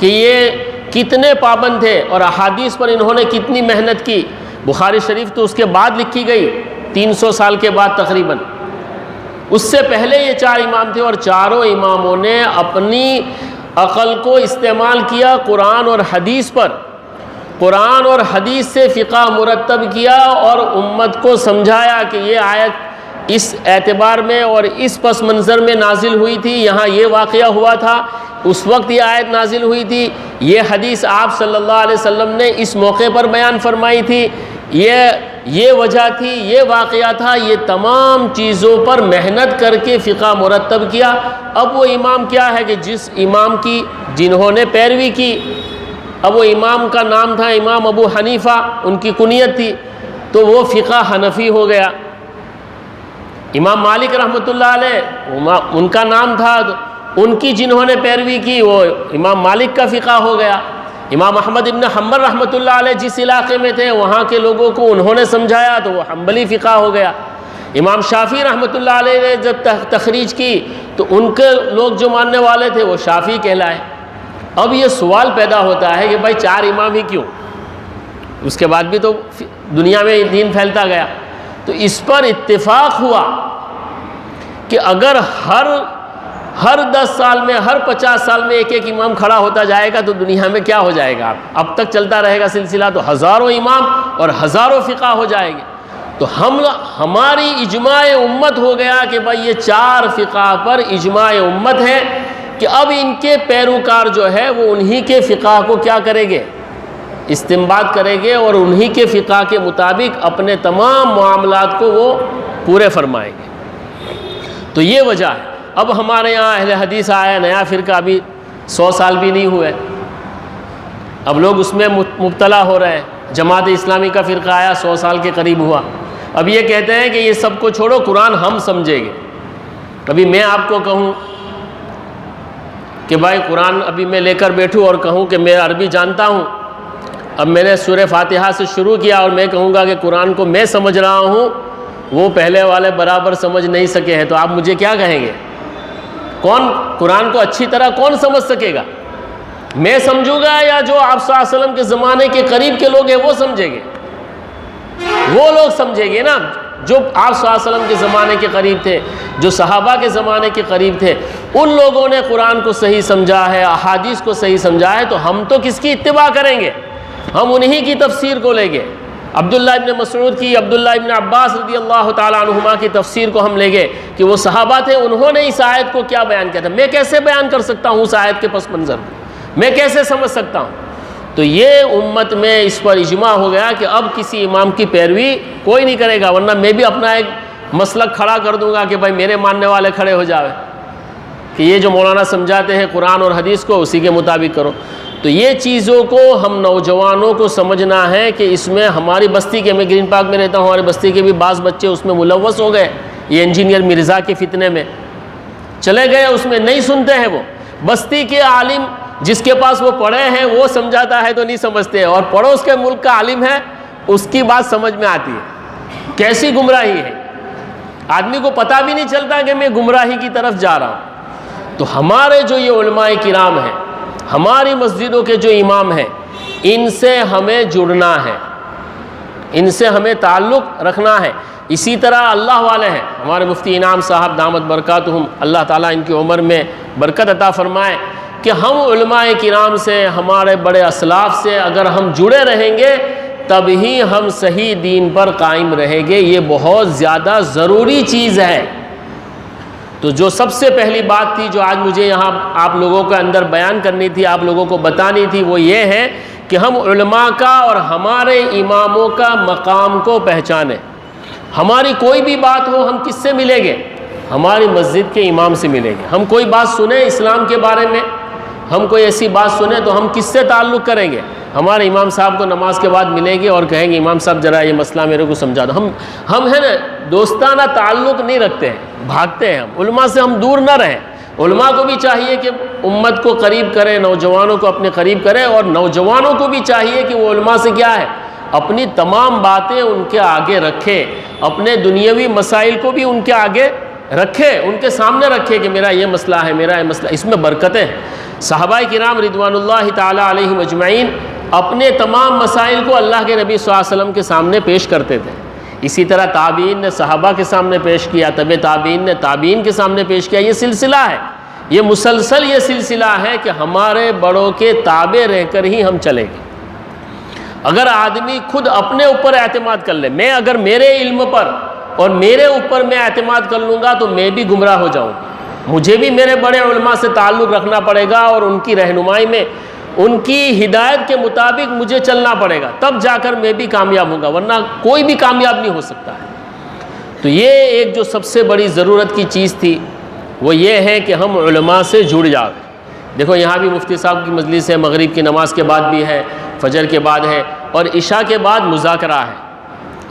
کہ یہ کتنے پابند تھے اور احادیث پر انہوں نے کتنی محنت کی. بخاری شریف تو اس کے بعد لکھی گئی، 300 سال کے بعد تقریباً. اس سے پہلے یہ 4 امام تھے اور چاروں اماموں نے اپنی عقل کو استعمال کیا قرآن اور حدیث پر. قرآن اور حدیث سے فقہ مرتب کیا اور امت کو سمجھایا کہ یہ آیت اس اعتبار میں اور اس پس منظر میں نازل ہوئی تھی، یہاں یہ واقعہ ہوا تھا، اس وقت یہ آیت نازل ہوئی تھی، یہ حدیث آپ صلی اللہ علیہ وسلم نے اس موقع پر بیان فرمائی تھی، یہ وجہ تھی، یہ واقعہ تھا. یہ تمام چیزوں پر محنت کر کے فقہ مرتب کیا. اب وہ امام کیا ہے کہ جس امام کی جنہوں نے پیروی کی، اب وہ امام کا نام تھا امام ابو حنیفہ، ان کی کنیت تھی، تو وہ فقہ حنفی ہو گیا. امام مالک رحمۃ اللہ علیہ ان کا نام تھا، ان کی جنہوں نے پیروی کی وہ امام مالک کا فقہ ہو گیا. امام احمد ابن حنبل رحمۃ اللہ علیہ جس علاقے میں تھے وہاں کے لوگوں کو انہوں نے سمجھایا تو وہ حنبلی فقہ ہو گیا. امام شافعی رحمۃ اللہ علیہ نے جب تخریج کی تو ان کے لوگ جو ماننے والے تھے وہ شافعی کہلائے. اب یہ سوال پیدا ہوتا ہے کہ بھائی 4 امام ہی کیوں؟ اس کے بعد بھی تو دنیا میں دین پھیلتا گیا. تو اس پر اتفاق ہوا کہ اگر ہر 10 سال میں، ہر 50 سال میں ایک امام کھڑا ہوتا جائے گا تو دنیا میں کیا ہو جائے گا؟ اب تک چلتا رہے گا سلسلہ تو ہزاروں امام اور ہزاروں فقہ ہو جائے گے. تو ہماری اجماع امت ہو گیا کہ بھائی یہ 4 فقہ پر اجماع امت ہے کہ اب ان کے پیروکار جو ہے وہ انہی کے فقہ کو کیا کریں گے؟ استنباط کریں گے اور انہی کے فقہ کے مطابق اپنے تمام معاملات کو وہ پورے فرمائیں گے. تو یہ وجہ ہے. اب ہمارے یہاں اہل حدیث آیا نیا فرقہ، ابھی 100 سال بھی نہیں ہوئے، اب لوگ اس میں مبتلا ہو رہے ہیں. جماعت اسلامی کا فرقہ آیا 100 سال کے قریب ہوا. اب یہ کہتے ہیں کہ یہ سب کو چھوڑو، قرآن ہم سمجھیں گے. ابھی میں آپ کو کہوں کہ بھائی قرآن ابھی میں لے کر بیٹھوں اور کہوں کہ میں عربی جانتا ہوں، اب میں نے سورہ فاتحہ سے شروع کیا اور میں کہوں گا کہ قرآن کو میں سمجھ رہا ہوں، وہ پہلے والے برابر سمجھ نہیں سکے ہیں، تو آپ مجھے کیا کہیں گے؟ کون قرآن کو اچھی طرح کون سمجھ سکے گا؟ میں سمجھوں گا یا جو آپ صلی اللہ علیہ وسلم کے زمانے کے قریب کے لوگ ہیں وہ سمجھیں گے؟ وہ لوگ سمجھیں گے نا جو آپ صلی اللہ علیہ وسلم کے زمانے کے قریب تھے، جو صحابہ کے زمانے کے قریب تھے. ان لوگوں نے قرآن کو صحیح سمجھا ہے، احادیث کو صحیح سمجھا ہے، تو ہم تو کس کی اتباع کریں گے؟ ہم انہی کی تفسیر کو لیں گے. عبداللہ ابن مسعود کی، عبداللہ ابن عباس رضی اللہ تعالیٰ عنہما کی تفسیر کو ہم لیں گے کہ وہ صحابہ تھے، انہوں نے اس آیت کو کیا بیان کیا تھا. میں کیسے بیان کر سکتا ہوں اس آیت کے پس منظر کو؟ میں کیسے سمجھ سکتا ہوں؟ تو یہ امت میں اس پر اجماع ہو گیا کہ اب کسی امام کی پیروی کوئی نہیں کرے گا، ورنہ میں بھی اپنا ایک مسلک کھڑا کر دوں گا کہ بھائی میرے ماننے والے کھڑے ہو جاوے کہ یہ جو مولانا سمجھاتے ہیں قرآن اور حدیث کو اسی کے مطابق کرو. تو یہ چیزوں کو ہم نوجوانوں کو سمجھنا ہے کہ اس میں ہماری بستی کے، میں گرین پارک میں رہتا ہوں، ہماری بستی کے بھی بعض بچے اس میں ملوث ہو گئے. یہ انجینئر مرزا کے فتنے میں چلے گئے، اس میں نہیں سنتے ہیں. وہ بستی کے عالم جس کے پاس وہ پڑھے ہیں وہ سمجھاتا ہے تو نہیں سمجھتے، اور پڑوس کے ملک کا عالم ہے اس کی بات سمجھ میں آتی ہے. کیسی گمراہی ہے! آدمی کو پتہ بھی نہیں چلتا کہ میں گمراہی کی طرف جا رہا ہوں. تو ہمارے جو یہ علماء کرام ہیں، ہماری مسجدوں کے جو امام ہیں، ان سے ہمیں جڑنا ہے، ان سے ہمیں تعلق رکھنا ہے. اسی طرح اللہ والے ہیں، ہمارے مفتی انعام صاحب دامت برکاتہم، اللہ تعالیٰ ان کی عمر میں برکت عطا فرمائے، کہ ہم علماء کرام سے، ہمارے بڑے اسلاف سے اگر ہم جڑے رہیں گے تب ہی ہم صحیح دین پر قائم رہیں گے. یہ بہت زیادہ ضروری چیز ہے. تو جو سب سے پہلی بات تھی جو آج مجھے یہاں آپ لوگوں کے اندر بیان کرنی تھی، آپ لوگوں کو بتانی تھی، وہ یہ ہے کہ ہم علماء کا اور ہمارے اماموں کا مقام کو پہچانیں۔ ہماری کوئی بھی بات ہو ہم کس سے ملیں گے؟ ہماری مسجد کے امام سے ملیں گے۔ ہم کوئی بات سنیں اسلام کے بارے میں، ہم کوئی ایسی بات سنیں تو ہم کس سے تعلق کریں گے؟ ہمارے امام صاحب کو نماز کے بعد ملیں گے اور کہیں گے امام صاحب ذرا یہ مسئلہ میرے کو سمجھا دو۔ ہم ہے نا دوستانہ تعلق نہیں رکھتے ہیں، بھاگتے ہیں ہم علماء سے، ہم دور نہ رہیں۔ علماء کو بھی چاہیے کہ امت کو قریب کرے، نوجوانوں کو اپنے قریب کرے، اور نوجوانوں کو بھی چاہیے کہ وہ علماء سے کیا ہے، اپنی تمام باتیں ان کے آگے رکھے، اپنے دنیاوی مسائل کو بھی ان کے آگے رکھے، ان کے سامنے رکھے کہ میرا یہ مسئلہ ہے، میرا یہ مسئلہ۔ اس میں برکتیں ہیں۔ صحابہ کرام رضوان اللہ تعالی علیہم اجمعین اپنے تمام مسائل کو اللہ کے نبی صلی اللہ علیہ وسلم کے سامنے پیش کرتے تھے۔ اسی طرح تابعین نے صحابہ کے سامنے پیش کیا، تبع تابعین نے تابعین کے سامنے پیش کیا۔ یہ سلسلہ ہے، یہ مسلسل یہ سلسلہ ہے کہ ہمارے بڑوں کے تابع رہ کر ہی ہم چلیں گے۔ اگر آدمی خود اپنے اوپر اعتماد کر لے، میں اگر میرے علم پر اور میرے اوپر میں اعتماد کر لوں گا تو میں بھی گمراہ ہو جاؤں گا۔ مجھے بھی میرے بڑے علماء سے تعلق رکھنا پڑے گا اور ان کی رہنمائی میں، ان کی ہدایت کے مطابق مجھے چلنا پڑے گا، تب جا کر میں بھی کامیاب ہوں گا، ورنہ کوئی بھی کامیاب نہیں ہو سکتا ہے۔ تو یہ ایک جو سب سے بڑی ضرورت کی چیز تھی وہ یہ ہے کہ ہم علماء سے جڑ جاؤیں۔ دیکھو یہاں بھی مفتی صاحب کی مجلس ہے، مغرب کی نماز کے بعد بھی ہے، فجر کے بعد ہے، اور عشاء کے بعد مذاکرہ ہے۔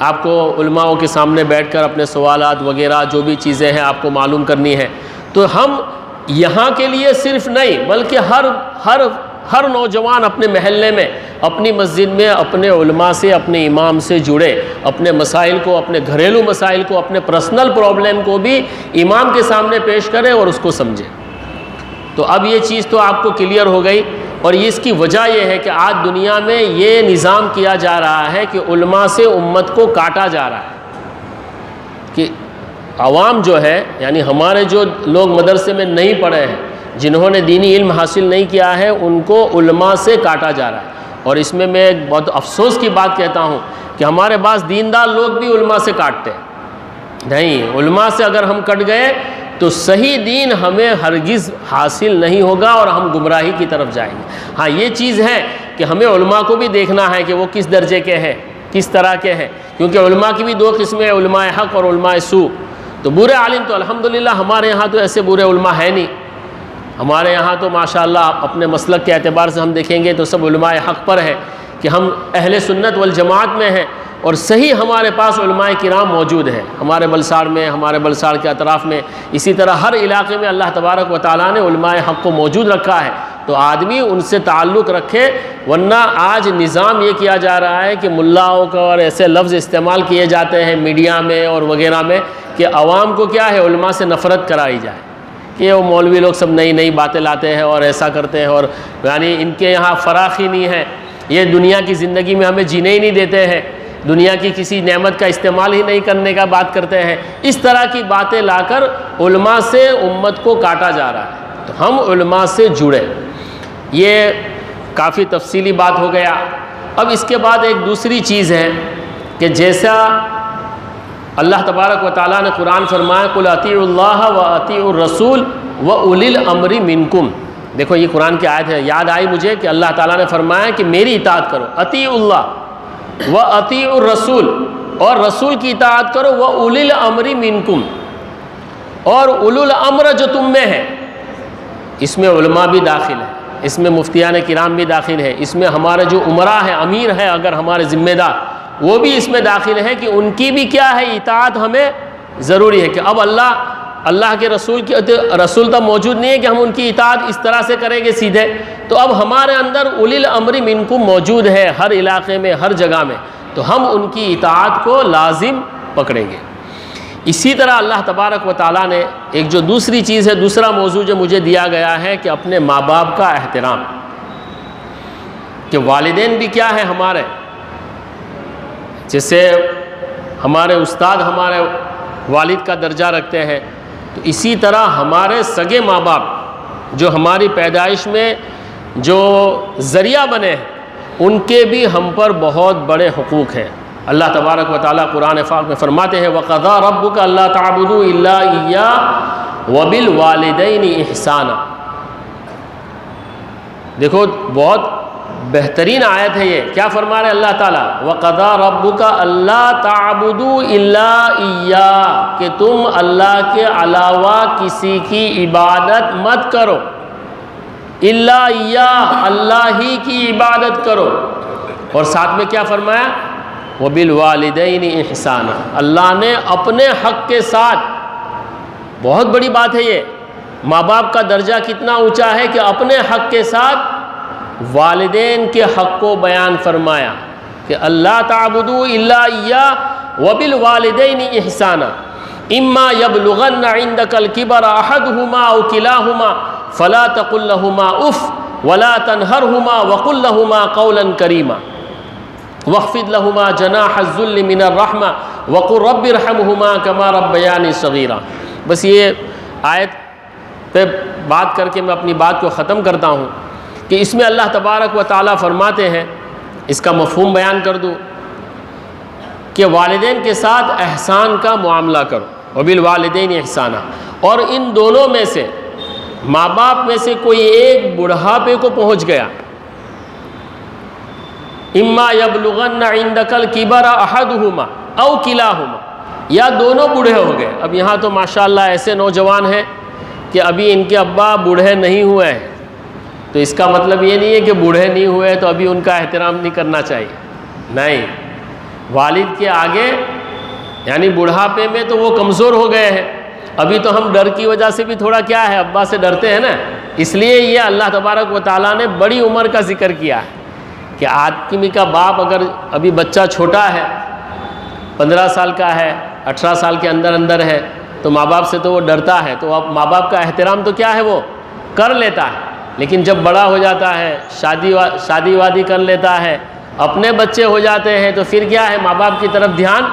آپ کو علماءوں کے سامنے بیٹھ کر اپنے سوالات وغیرہ جو بھی چیزیں ہیں آپ کو معلوم کرنی ہے۔ تو ہم یہاں کے لیے صرف نہیں بلکہ ہر نوجوان اپنے محلے میں، اپنی مسجد میں اپنے علماء سے، اپنے امام سے جڑے، اپنے مسائل کو، اپنے گھریلو مسائل کو، اپنے پرسنل پرابلم کو بھی امام کے سامنے پیش کرے اور اس کو سمجھے۔ تو اب یہ چیز تو آپ کو کلیئر ہو گئی، اور اس کی وجہ یہ ہے کہ آج دنیا میں یہ نظام کیا جا رہا ہے کہ علماء سے امت کو کاٹا جا رہا ہے، کہ عوام جو ہے، یعنی ہمارے جو لوگ مدرسے میں نہیں پڑھے ہیں، جنہوں نے دینی علم حاصل نہیں کیا ہے، ان کو علماء سے کاٹا جا رہا ہے۔ اور اس میں ایک بہت افسوس کی بات کہتا ہوں کہ ہمارے پاس دیندار لوگ بھی علماء سے کاٹتے ہیں۔ نہیں، علماء سے اگر ہم کٹ گئے تو صحیح دین ہمیں ہرگز حاصل نہیں ہوگا اور ہم گمراہی کی طرف جائیں گے۔ ہاں یہ چیز ہے کہ ہمیں علماء کو بھی دیکھنا ہے کہ وہ کس درجے کے ہیں، کس طرح کے ہیں، کیونکہ علماء کی بھی دو قسمیں، علماء حق اور علماء سوء۔ تو برے عالم تو الحمدللہ ہمارے یہاں تو ایسے برے علماء ہیں نہیں، ہمارے یہاں تو ماشاءاللہ اپنے مسلک کے اعتبار سے ہم دیکھیں گے تو سب علماء حق پر ہے کہ ہم اہل سنت والجماعت میں ہیں، اور صحیح ہمارے پاس علماء کرام موجود ہیں ہمارے بلساڑ میں، ہمارے بلساڑ کے اطراف میں، اسی طرح ہر علاقے میں اللہ تبارک و تعالیٰ نے علماء حق کو موجود رکھا ہے۔ تو آدمی ان سے تعلق رکھے، ورنہ آج نظام یہ کیا جا رہا ہے کہ ملاؤں کا اور ایسے لفظ استعمال کیے جاتے ہیں میڈیا میں اور وغیرہ میں کہ عوام کو کیا ہے، علماء سے نفرت کرائی جائے کہ وہ مولوی لوگ سب نئی نئی باتیں لاتے ہیں اور ایسا کرتے ہیں، اور یعنی ان کے یہاں فراخی نہیں ہے، یہ دنیا کی زندگی میں ہمیں جینے ہی نہیں دیتے ہیں، دنیا کی کسی نعمت کا استعمال ہی نہیں کرنے کا بات کرتے ہیں۔ اس طرح کی باتیں لا کر علماء سے امت کو کاٹا جا رہا ہے۔ تو ہم علماء سے جڑے، یہ کافی تفصیلی بات ہو گیا۔ اب اس کے بعد ایک دوسری چیز ہے کہ جیسا اللہ تبارک و تعالیٰ نے قرآن فرمایا قُلْ اطیعوا اللَّهَ وَاطیعوا الرَّسُولَ وَأُولِي الْأَمْرِ مِنْکُمْ۔ دیکھو یہ قرآن کی آیت ہے، یاد آئی مجھے کہ اللہ تعالیٰ نے فرمایا کہ میری اطاعت کرو، اطیعوا اللہ وَاطیعوا الرَّسُولَ، اور رسول کی اطاعت کرو، وَأُولِي الْأَمْرِ مِنْکُمْ، اور اولو الامر جو تم میں ہے، اس میں علماء بھی داخل ہے، اس میں مفتیان کرام بھی داخل ہے، اس میں ہمارے جو امراء ہیں، امیر ہیں اگر ہمارے ذمہ دار، وہ بھی اس میں داخل ہے کہ ان کی بھی کیا ہے، اطاعت ہمیں ضروری ہے۔ کہ اب اللہ کے رسول تو موجود نہیں ہے کہ ہم ان کی اطاعت اس طرح سے کریں گے سیدھے، تو اب ہمارے اندر اولی الامر منکم موجود ہے ہر علاقے میں، ہر جگہ میں، تو ہم ان کی اطاعت کو لازم پکڑیں گے۔ اسی طرح اللہ تبارک و تعالیٰ نے ایک جو دوسری چیز ہے، دوسرا موضوع جو مجھے دیا گیا ہے کہ اپنے ماں باپ کا احترام، کہ والدین بھی کیا ہے ہمارے، جیسے ہمارے استاد ہمارے والد کا درجہ رکھتے ہیں، تو اسی طرح ہمارے سگے ماں باپ جو ہماری پیدائش میں جو ذریعہ بنے ہیں، ان کے بھی ہم پر بہت بڑے حقوق ہیں۔ اللہ تبارک و تعالیٰ قرآن پاک میں فرماتے ہیں وَقَضَىٰ رَبُّكَ أَلَّا تَعْبُدُوا إِلَّا إِيَّاهُ وَبِالْوَالِدَيْنِ اِحْسَانًا۔ دیکھو بہت بہترین آیت ہے یہ، کیا فرما رہے اللہ تعالیٰ؟ وَقَضَىٰ رَبُّكَ أَلَّا تَعْبُدُوا إِلَّا إِيَّاهُ، کہ تم اللہ کے علاوہ کسی کی عبادت مت کرو، إِلَّا إِيَّاهُ، اللہ ہی کی عبادت کرو۔ اور ساتھ میں کیا فرمایا؟ وَبِالْوَالِدَيْنِ إِحْسَانًا، اللہ نے اپنے حق کے ساتھ، بہت بڑی بات ہے یہ، ماں باپ کا درجہ کتنا اونچا ہے کہ اپنے حق کے ساتھ والدین کے حق کو بیان فرمایا کہ اللہ تعبدوا الا اياه وبالوالدین احسانا اما يبلغن عندك الكبر احدهما او كلاهما فلا تقل لهما اف ولا تنهرهما وقل لهما قولا كريما واخفض لهما جناح الذل من الرحمة وقل رب ارحمهما كما ربياني صغيرا۔ بس یہ آیت پہ بات کر کے میں اپنی بات کو ختم کرتا ہوں کہ اس میں اللہ تبارک و تعالیٰ فرماتے ہیں، اس کا مفہوم بیان کر دوں کہ والدین کے ساتھ احسان کا معاملہ کرو، وبالوالدین احسانا، اور ان دونوں میں سے ماں باپ میں سے کوئی ایک بڑھاپے کو پہنچ گیا، اما یبلغن عندک الکبر احدہما او کلاہما، یا دونوں بوڑھے ہو گئے۔ اب یہاں تو ماشاءاللہ ایسے نوجوان ہیں کہ ابھی ان کے ابا بوڑھے نہیں ہوئے ہیں، تو اس کا مطلب یہ نہیں ہے کہ بوڑھے نہیں ہوئے تو ابھی ان کا احترام نہیں کرنا چاہیے، نہیں، والد کے آگے یعنی بڑھاپے میں تو وہ کمزور ہو گئے ہیں، ابھی تو ہم ڈر کی وجہ سے بھی تھوڑا کیا ہے، ابا سے ڈرتے ہیں نا، اس لیے یہ اللہ تبارک و تعالیٰ نے بڑی عمر کا ذکر کیا ہے کہ آدمی کا باپ اگر ابھی بچہ چھوٹا ہے، 15 سال کا ہے، 18 سال کے اندر ہے، تو ماں باپ سے تو وہ ڈرتا ہے، تو اب ماں باپ کا احترام تو کیا ہے وہ کر لیتا ہے، لیکن جب بڑا ہو جاتا ہے، شادی وادی کر لیتا ہے، اپنے بچے ہو جاتے ہیں، تو پھر کیا ہے، ماں باپ کی طرف دھیان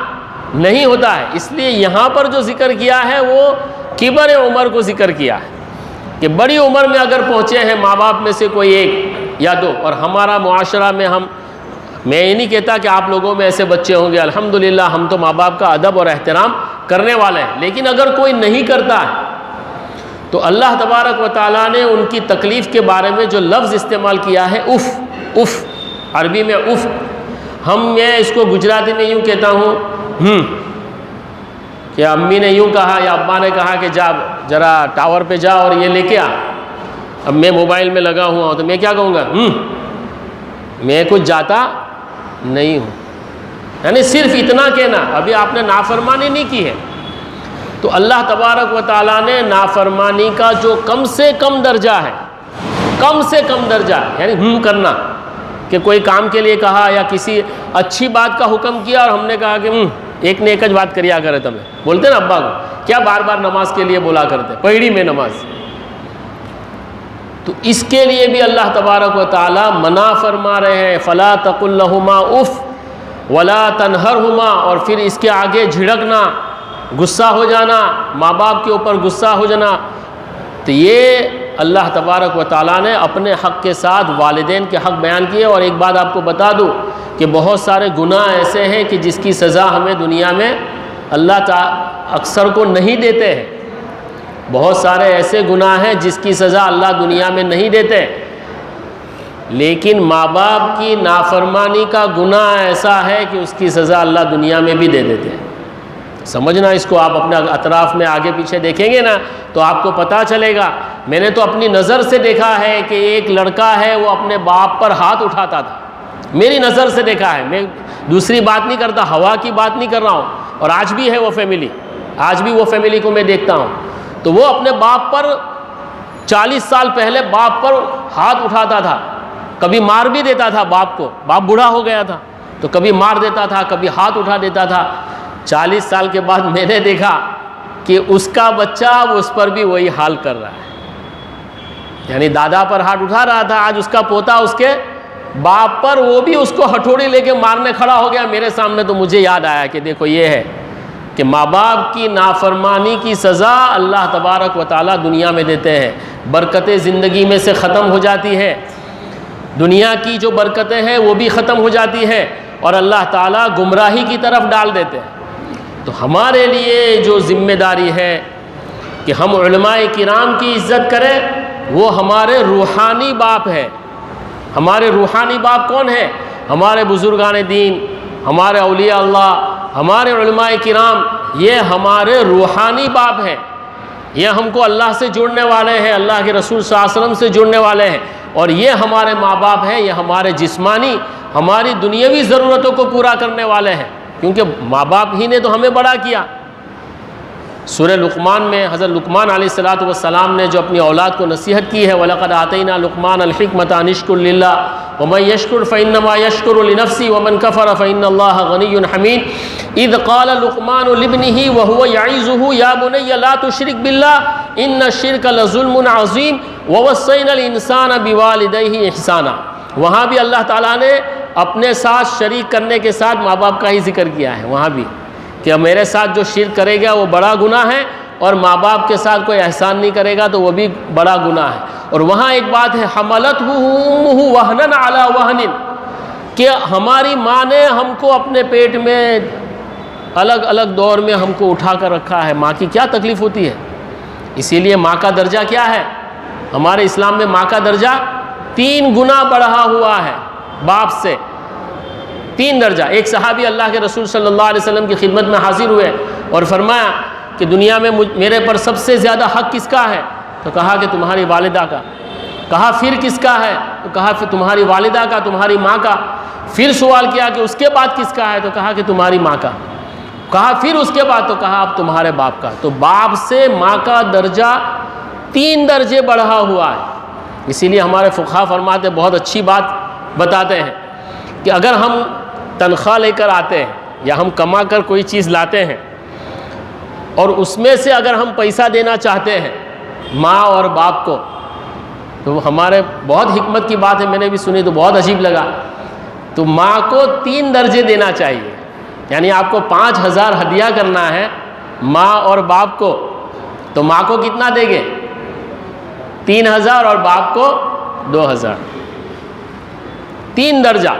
نہیں ہوتا ہے۔ اس لیے یہاں پر جو ذکر کیا ہے وہ کبر عمر کو ذکر کیا ہے کہ بڑی عمر میں اگر پہنچے ہیں ماں باپ میں سے کوئی ایک یا دو، اور ہمارا معاشرہ میں میں یہ نہیں کہتا کہ آپ لوگوں میں ایسے بچے ہوں گے، الحمدللہ ہم تو ماں باپ کا ادب اور احترام کرنے والے ہیں، لیکن اگر کوئی نہیں کرتا ہے تو اللہ تبارک و تعالیٰ نے ان کی تکلیف کے بارے میں جو لفظ استعمال کیا ہے اف، اف عربی میں اف، میں اس کو گجراتی میں یوں کہتا ہوں کہ امی نے یوں کہا یا ابا نے کہا کہ جا ذرا ٹاور پہ جا اور یہ لے کے آ، اب میں موبائل میں لگا ہوا ہوں تو میں کیا کہوں گا، میں کچھ جاتا نہیں ہوں، یعنی صرف اتنا کہنا، ابھی آپ نے نافرمانی نہیں کی ہے۔ تو اللہ تبارک و تعالیٰ نے نافرمانی کا جو کم سے کم درجہ ہے، کم سے کم درجہ یعنی کرنا، کہ کوئی کام کے لیے کہا یا کسی اچھی بات کا حکم کیا اور ہم نے کہا کہ ایک نے ایک بات کریا کرے، تمہیں بولتے نا ابا کو، کیا بار بار نماز کے لیے بولا کرتے، پہڑی میں نماز، تو اس کے لیے بھی اللہ تبارک و تعالیٰ منع فرما رہے ہیں، فلا تقل لهما اف ولا تنہرهما، اور پھر اس کے آگے جھڑکنا، غصہ ہو جانا، ماں باپ کے اوپر غصہ ہو جانا، تو یہ اللہ تبارک و تعالیٰ نے اپنے حق کے ساتھ والدین کے حق بیان کیے۔ اور ایک بات آپ کو بتا دوں کہ بہت سارے گناہ ایسے ہیں کہ جس کی سزا ہمیں دنیا میں اللہ تعالیٰ اکثر کو نہیں دیتے ہیں، بہت سارے ایسے گناہ ہیں جس کی سزا اللہ دنیا میں نہیں دیتے، لیکن ماں باپ کی نافرمانی کا گناہ ایسا ہے کہ اس کی سزا اللہ دنیا میں بھی دے دیتے ہیں۔ سمجھنا اس کو، آپ اپنے اطراف میں آگے پیچھے دیکھیں گے نا تو آپ کو پتہ چلے گا۔ میں نے تو اپنی نظر سے دیکھا ہے کہ ایک لڑکا ہے وہ اپنے باپ پر ہاتھ اٹھاتا تھا، میری نظر سے دیکھا ہے، میں دوسری بات نہیں کرتا، ہوا کی بات نہیں کر رہا ہوں، اور آج بھی ہے وہ فیملی، آج بھی وہ فیملی کو میں دیکھتا ہوں، تو وہ اپنے باپ پر 40 سال پہلے باپ پر ہاتھ اٹھاتا تھا، کبھی مار بھی دیتا تھا باپ کو، باپ بوڑھا ہو گیا تھا تو کبھی مار دیتا تھا، کبھی ہاتھ اٹھا دیتا تھا۔ 40 سال کے بعد میں نے دیکھا کہ اس کا بچہ اس پر بھی وہی حال کر رہا ہے، یعنی دادا پر ہاتھ اٹھا رہا تھا، آج اس کا پوتا اس کے باپ پر وہ بھی اس کو ہتھوڑی لے کے مارنے کھڑا ہو گیا میرے سامنے۔ تو مجھے یاد آیا کہ دیکھو یہ ہے کہ ماں باپ کی نافرمانی کی سزا اللہ تبارک و تعالیٰ دنیا میں دیتے ہیں، برکتیں زندگی میں سے ختم ہو جاتی ہے، دنیا کی جو برکتیں ہیں وہ بھی ختم ہو جاتی ہیں، اور اللہ تعالیٰ گمراہی کی طرف ڈال دیتے ہیں۔ تو ہمارے لیے جو ذمہ داری ہے کہ ہم علماء کرام کی عزت کریں، وہ ہمارے روحانی باپ ہے۔ ہمارے روحانی باپ کون ہے؟ ہمارے بزرگان دین، ہمارے اولیاء اللہ، ہمارے علماء کرام، یہ ہمارے روحانی باپ ہیں۔ یہ ہم کو اللہ سے جوڑنے والے ہیں، اللہ کے رسول صلی اللہ علیہ وسلم سے جوڑنے والے ہیں، اور یہ ہمارے ماں باپ ہیں، یہ ہمارے جسمانی، ہماری دنیاوی ضرورتوں کو پورا کرنے والے ہیں، کیونکہ ماں باپ ہی نے تو ہمیں بڑا کیا۔ سورہ لقمان میں حضرت لقمان علیہ السلام نے جو اپنی اولاد کو نصیحت کی ہے، وَلَقَدْ آتَيْنَا لُقْمَانَ الْحِكْمَةَ أَنِ اشْكُرْ لِلَّهِ وَمَنْ يَشْكُرْ فَإِنَّمَا يَشْكُرُ لِنَفْسِهِ وَمَنْ كَفَرَ فَإِنَّ اللَّهَ غَنِيٌّ حَمِيدٌ إِذْ قَالَ لُقْمَانُ لِابْنِهِ وَهُوَ يَعِظُهُ يَا بُنَيَّ لَا تُشْرِكْ بِاللَّهِ إِنَّ الشِّرْكَ لَظُلْمٌ عَظِيمٌ وَوَصَّيْنَا الْإِنسَانَ بِوَالِدَيْهِ إِحْسَانًا۔ وہاں بھی اللہ تعالیٰ نے اپنے ساتھ شریک کرنے کے ساتھ ماں باپ کا ہی ذکر کیا ہے، وہاں بھی کہ میرے ساتھ جو شرک کرے گا وہ بڑا گناہ ہے، اور ماں باپ کے ساتھ کوئی احسان نہیں کرے گا تو وہ بھی بڑا گناہ ہے۔ اور وہاں ایک بات ہے، حملتہ امہ وہنا علی وہن، کہ ہماری ماں نے ہم کو اپنے پیٹ میں الگ الگ دور میں ہم کو اٹھا کر رکھا ہے۔ ماں کی کیا تکلیف ہوتی ہے، اسی لیے ماں کا درجہ کیا ہے؟ ہمارے اسلام میں ماں کا درجہ 3 گنا بڑھا ہوا ہے باپ سے، 3 درجہ۔ ایک صحابی اللہ کے رسول صلی اللہ علیہ وسلم کی خدمت میں حاضر ہوئے اور فرمایا کہ دنیا میں میرے پر سب سے زیادہ حق کس کا ہے؟ تو کہا کہ تمہاری والدہ کا۔ کہا پھر کس کا ہے؟ تو کہا پھر تمہاری والدہ کا، تمہاری ماں کا۔ پھر سوال کیا کہ اس کے بعد کس کا ہے؟ تو کہا کہ تمہاری ماں کا۔ کہا پھر اس کے بعد؟ تو کہا اب تمہارے باپ کا۔ تو باپ سے ماں کا درجہ 3 درجے بڑھا ہوا ہے۔ اسی لیے ہمارے فقہا فرماتے، بہت اچھی بات بتاتے ہیں کہ اگر ہم تنخواہ لے کر آتے ہیں یا ہم کما کر کوئی چیز لاتے ہیں، اور اس میں سے اگر ہم پیسہ دینا چاہتے ہیں ماں اور باپ کو، تو ہمارے بہت حکمت کی بات ہے، میں نے بھی سنی تو بہت عجیب لگا۔ تو ماں کو 3 درجے دینا چاہیے، یعنی آپ کو 5000 ہدیہ کرنا ہے ماں اور باپ کو، تو ماں کو کتنا دیں گے؟ 3000 اور باپ کو 2000۔ 3 درجہ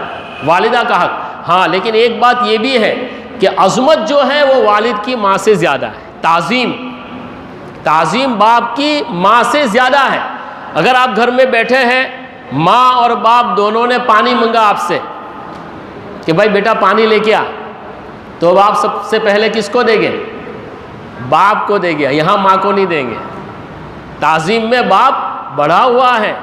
والدہ کا حق۔ ہاں لیکن ایک بات یہ بھی ہے کہ عظمت جو ہے وہ والد کی ماں سے زیادہ ہے، تعظیم باپ کی ماں سے زیادہ ہے۔ اگر آپ گھر میں بیٹھے ہیں، ماں اور باپ دونوں نے پانی منگا آپ سے کہ بھائی بیٹا پانی لے کے آ، تو اب آپ سب سے پہلے کس کو دیں گے؟ باپ کو دیں گے، یہاں ماں کو نہیں دیں گے۔ تعظیم میں باپ بڑھا ہوا ہے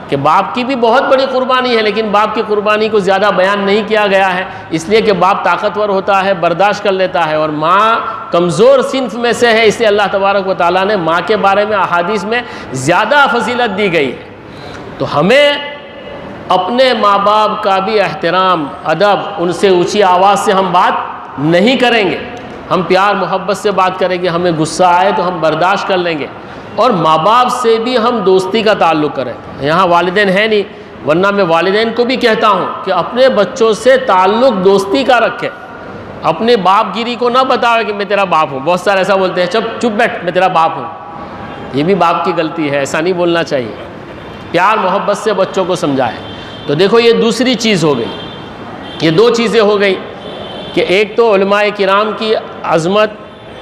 کہ باپ کی بھی بہت بڑی قربانی ہے، لیکن باپ کی قربانی کو زیادہ بیان نہیں کیا گیا ہے، اس لیے کہ باپ طاقتور ہوتا ہے، برداشت کر لیتا ہے، اور ماں کمزور صنف میں سے ہے، اس لیے اللہ تبارک و تعالیٰ نے ماں کے بارے میں احادیث میں زیادہ فضیلت دی گئی ہے۔ تو ہمیں اپنے ماں باپ کا بھی احترام، ادب، ان سے اونچی آواز سے ہم بات نہیں کریں گے، ہم پیار محبت سے بات کریں گے، ہمیں غصہ آئے تو ہم برداشت کر لیں گے، اور ماں باپ سے بھی ہم دوستی کا تعلق کریں۔ یہاں والدین ہیں نہیں، ورنہ میں والدین کو بھی کہتا ہوں کہ اپنے بچوں سے تعلق دوستی کا رکھیں، اپنے باپ گیری کو نہ بتاؤ کہ میں تیرا باپ ہوں۔ بہت سارے ایسا بولتے ہیں، چپ بیٹھ میں تیرا باپ ہوں، یہ بھی باپ کی غلطی ہے، ایسا نہیں بولنا چاہیے۔ پیار محبت سے بچوں کو سمجھائیں۔ تو دیکھو یہ دوسری چیز ہو گئی، یہ 2 چیزیں ہو گئی کہ ایک تو علماء کرام کی عظمت،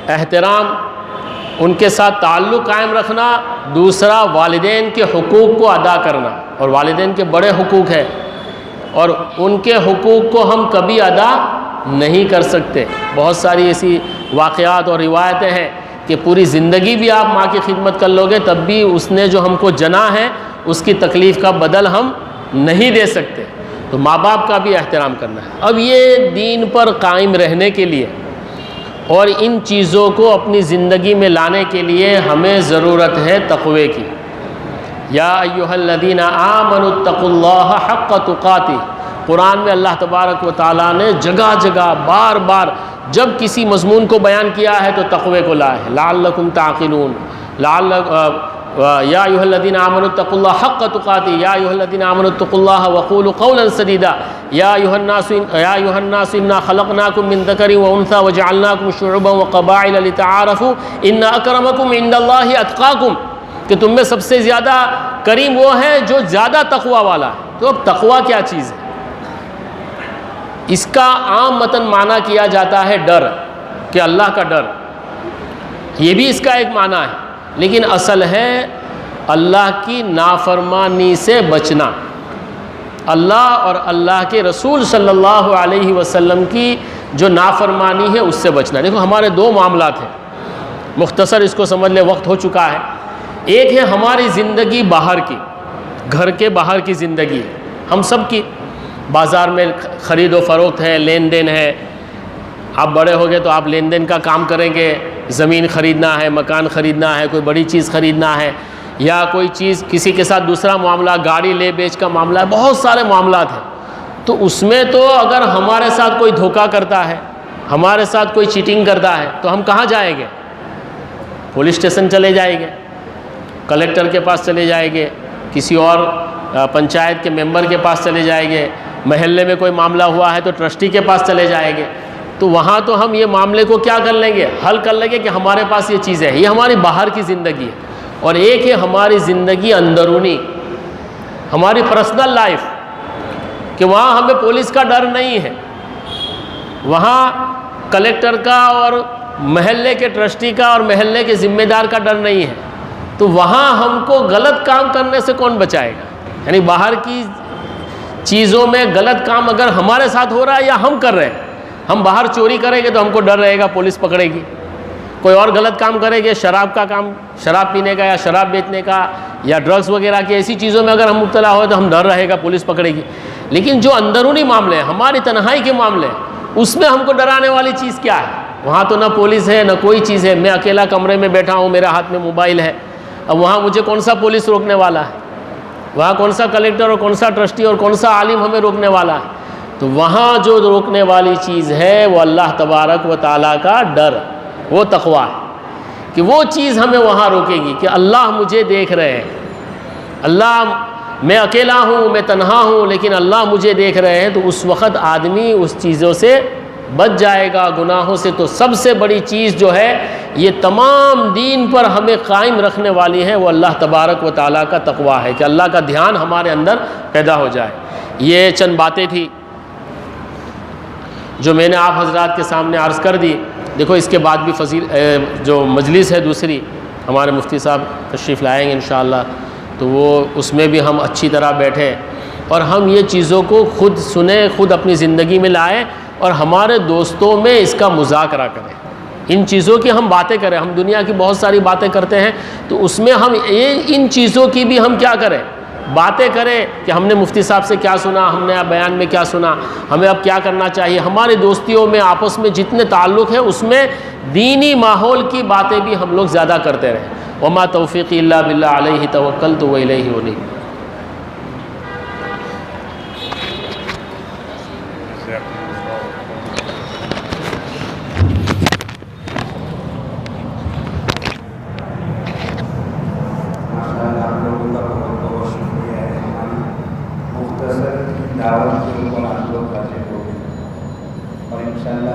احترام، ان کے ساتھ تعلق قائم رکھنا، دوسرا والدین کے حقوق کو ادا کرنا، اور والدین کے بڑے حقوق ہیں، اور ان کے حقوق کو ہم کبھی ادا نہیں کر سکتے۔ بہت ساری ایسی واقعات اور روایتیں ہیں کہ پوری زندگی بھی آپ ماں کی خدمت کر لو گے تب بھی اس نے جو ہم کو جنا ہے اس کی تکلیف کا بدل ہم نہیں دے سکتے۔ تو ماں باپ کا بھی احترام کرنا ہے۔ اب یہ دین پر قائم رہنے کے لیے اور ان چیزوں کو اپنی زندگی میں لانے کے لیے ہمیں ضرورت ہے تقوی کی۔ یا ایھا الذین آمنوا اتقوا اللہ حق تقاتہ، قرآن میں اللہ تبارک و تعالیٰ نے جگہ جگہ بار بار جب کسی مضمون کو بیان کیا ہے تو تقوی کو لایا ہے، لعلکم تعقلون، یا ایھا الذین آمنوا اتقوا اللہ حق تقاتہ، یا ایھا الذین آمنوا اتقوا اللہ وقولوا قولا سدیدا، یا ایھا الناس انا خلقناکم من ذکر وانثی وجعلناکم شعوبا وقبائل لتعارفوا ان اکرمکم عند اللہ اتقاکم، کہ تم میں سب سے زیادہ کریم وہ ہے جو زیادہ تقوی والا ہے۔ تو اب تقوی کیا چیز ہے؟ اس کا عام متن معنی کیا جاتا ہے ڈر، کہ اللہ کا ڈر، یہ بھی اس کا ایک معنی ہے، لیکن اصل ہے اللہ کی نافرمانی سے بچنا، اللہ اور اللہ کے رسول صلی اللہ علیہ وسلم کی جو نافرمانی ہے اس سے بچنا۔ دیکھو ہمارے دو معاملات ہیں، مختصر اس کو سمجھ لے، وقت ہو چکا ہے۔ ایک ہے ہماری زندگی باہر کی، گھر کے باہر کی زندگی، ہم سب کی بازار میں خرید و فروخت ہے، لین دین ہے۔ آپ بڑے ہو گئے تو آپ لین دین کا کام کریں گے، زمین خریدنا ہے، مکان خریدنا ہے، کوئی بڑی چیز خریدنا ہے، یا کوئی چیز کسی کے ساتھ دوسرا معاملہ، گاڑی لے بیچ کا معاملہ ہے، بہت سارے معاملات ہیں۔ تو اس میں تو اگر ہمارے ساتھ کوئی دھوکہ کرتا ہے، ہمارے ساتھ کوئی چیٹنگ کرتا ہے، تو ہم کہاں جائیں گے؟ پولیس اسٹیشن چلے جائیں گے، کلیکٹر کے پاس چلے جائیں گے، کسی اور پنچایت کے ممبر کے پاس چلے جائیں گے، محلے میں کوئی معاملہ ہوا ہے تو ٹرسٹی کے پاس چلے جائیں گے۔ تو وہاں تو ہم یہ معاملے کو کیا کر لیں گے؟ حل کر لیں گے کہ ہمارے پاس یہ چیز ہے۔ یہ ہماری باہر کی زندگی ہے، اور ایک ہے ہماری زندگی اندرونی، ہماری پرسنل لائف، کہ وہاں ہمیں پولیس کا ڈر نہیں ہے، وہاں کلیکٹر کا اور محلے کے ٹرسٹی کا اور محلے کے ذمہ دار کا ڈر نہیں ہے۔ تو وہاں ہم کو غلط کام کرنے سے کون بچائے گا؟ یعنی باہر کی چیزوں میں غلط کام اگر ہمارے ساتھ ہو رہا ہے یا ہم کر رہے ہیں، ہم باہر چوری کریں گے تو ہم کو ڈر رہے گا پولیس پکڑے گی، کوئی اور غلط کام کریں گے، شراب کا کام، شراب پینے کا یا شراب بیچنے کا یا ڈرگس وغیرہ کی ایسی چیزوں میں اگر ہم مبتلا ہوئے تو ہم ڈر رہے گا پولیس پکڑے گی۔ لیکن جو اندرونی معاملے ہیں، ہماری تنہائی کے معاملے ہیں، اس میں ہم کو ڈرانے والی چیز کیا ہے؟ وہاں تو نہ پولیس ہے نہ کوئی چیز ہے، میں اکیلا کمرے میں بیٹھا ہوں، میرے ہاتھ میں موبائل ہے، اب وہاں مجھے کون سا پولیس روکنے والا ہے؟ وہاں کون سا کلیکٹر اور کون سا ٹرسٹی اور کون سا عالم ہمیں روکنے والا ہے؟ تو وہاں جو روکنے والی چیز ہے وہ اللہ تبارک و تعالیٰ کا ڈر، وہ تقویٰ ہے، کہ وہ چیز ہمیں وہاں روکے گی کہ اللہ مجھے دیکھ رہے ہیں، اللہ، میں اکیلا ہوں، میں تنہا ہوں، لیکن اللہ مجھے دیکھ رہے ہیں۔ تو اس وقت آدمی اس چیزوں سے بچ جائے گا، گناہوں سے۔ تو سب سے بڑی چیز جو ہے یہ تمام دین پر ہمیں قائم رکھنے والی ہے، وہ اللہ تبارک و تعالیٰ کا تقویٰ ہے، کہ اللہ کا دھیان ہمارے اندر پیدا ہو جائے۔ یہ چند باتیں تھی جو میں نے آپ حضرات کے سامنے عرض کر دی۔ دیکھو اس کے بعد بھی جو مجلس ہے دوسری، ہمارے مفتی صاحب تشریف لائیں گے انشاءاللہ، تو وہ اس میں بھی ہم اچھی طرح بیٹھیں اور ہم یہ چیزوں کو خود سنیں، خود اپنی زندگی میں لائیں، اور ہمارے دوستوں میں اس کا مذاکرہ کریں، ان چیزوں کی ہم باتیں کریں۔ ہم دنیا کی بہت ساری باتیں کرتے ہیں، تو اس میں ہم ان چیزوں کی بھی ہم کیا کریں؟ باتیں کریں کہ ہم نے مفتی صاحب سے کیا سنا، ہم نے بیان میں کیا سنا، ہمیں اب کیا کرنا چاہیے۔ ہماری دوستیوں میں آپس میں جتنے تعلق ہے اس میں دینی ماحول کی باتیں بھی ہم لوگ زیادہ کرتے رہیں۔ وما توفیقی الا باللہ علیہ توکلت والیہ انیب۔ انشاءاللہ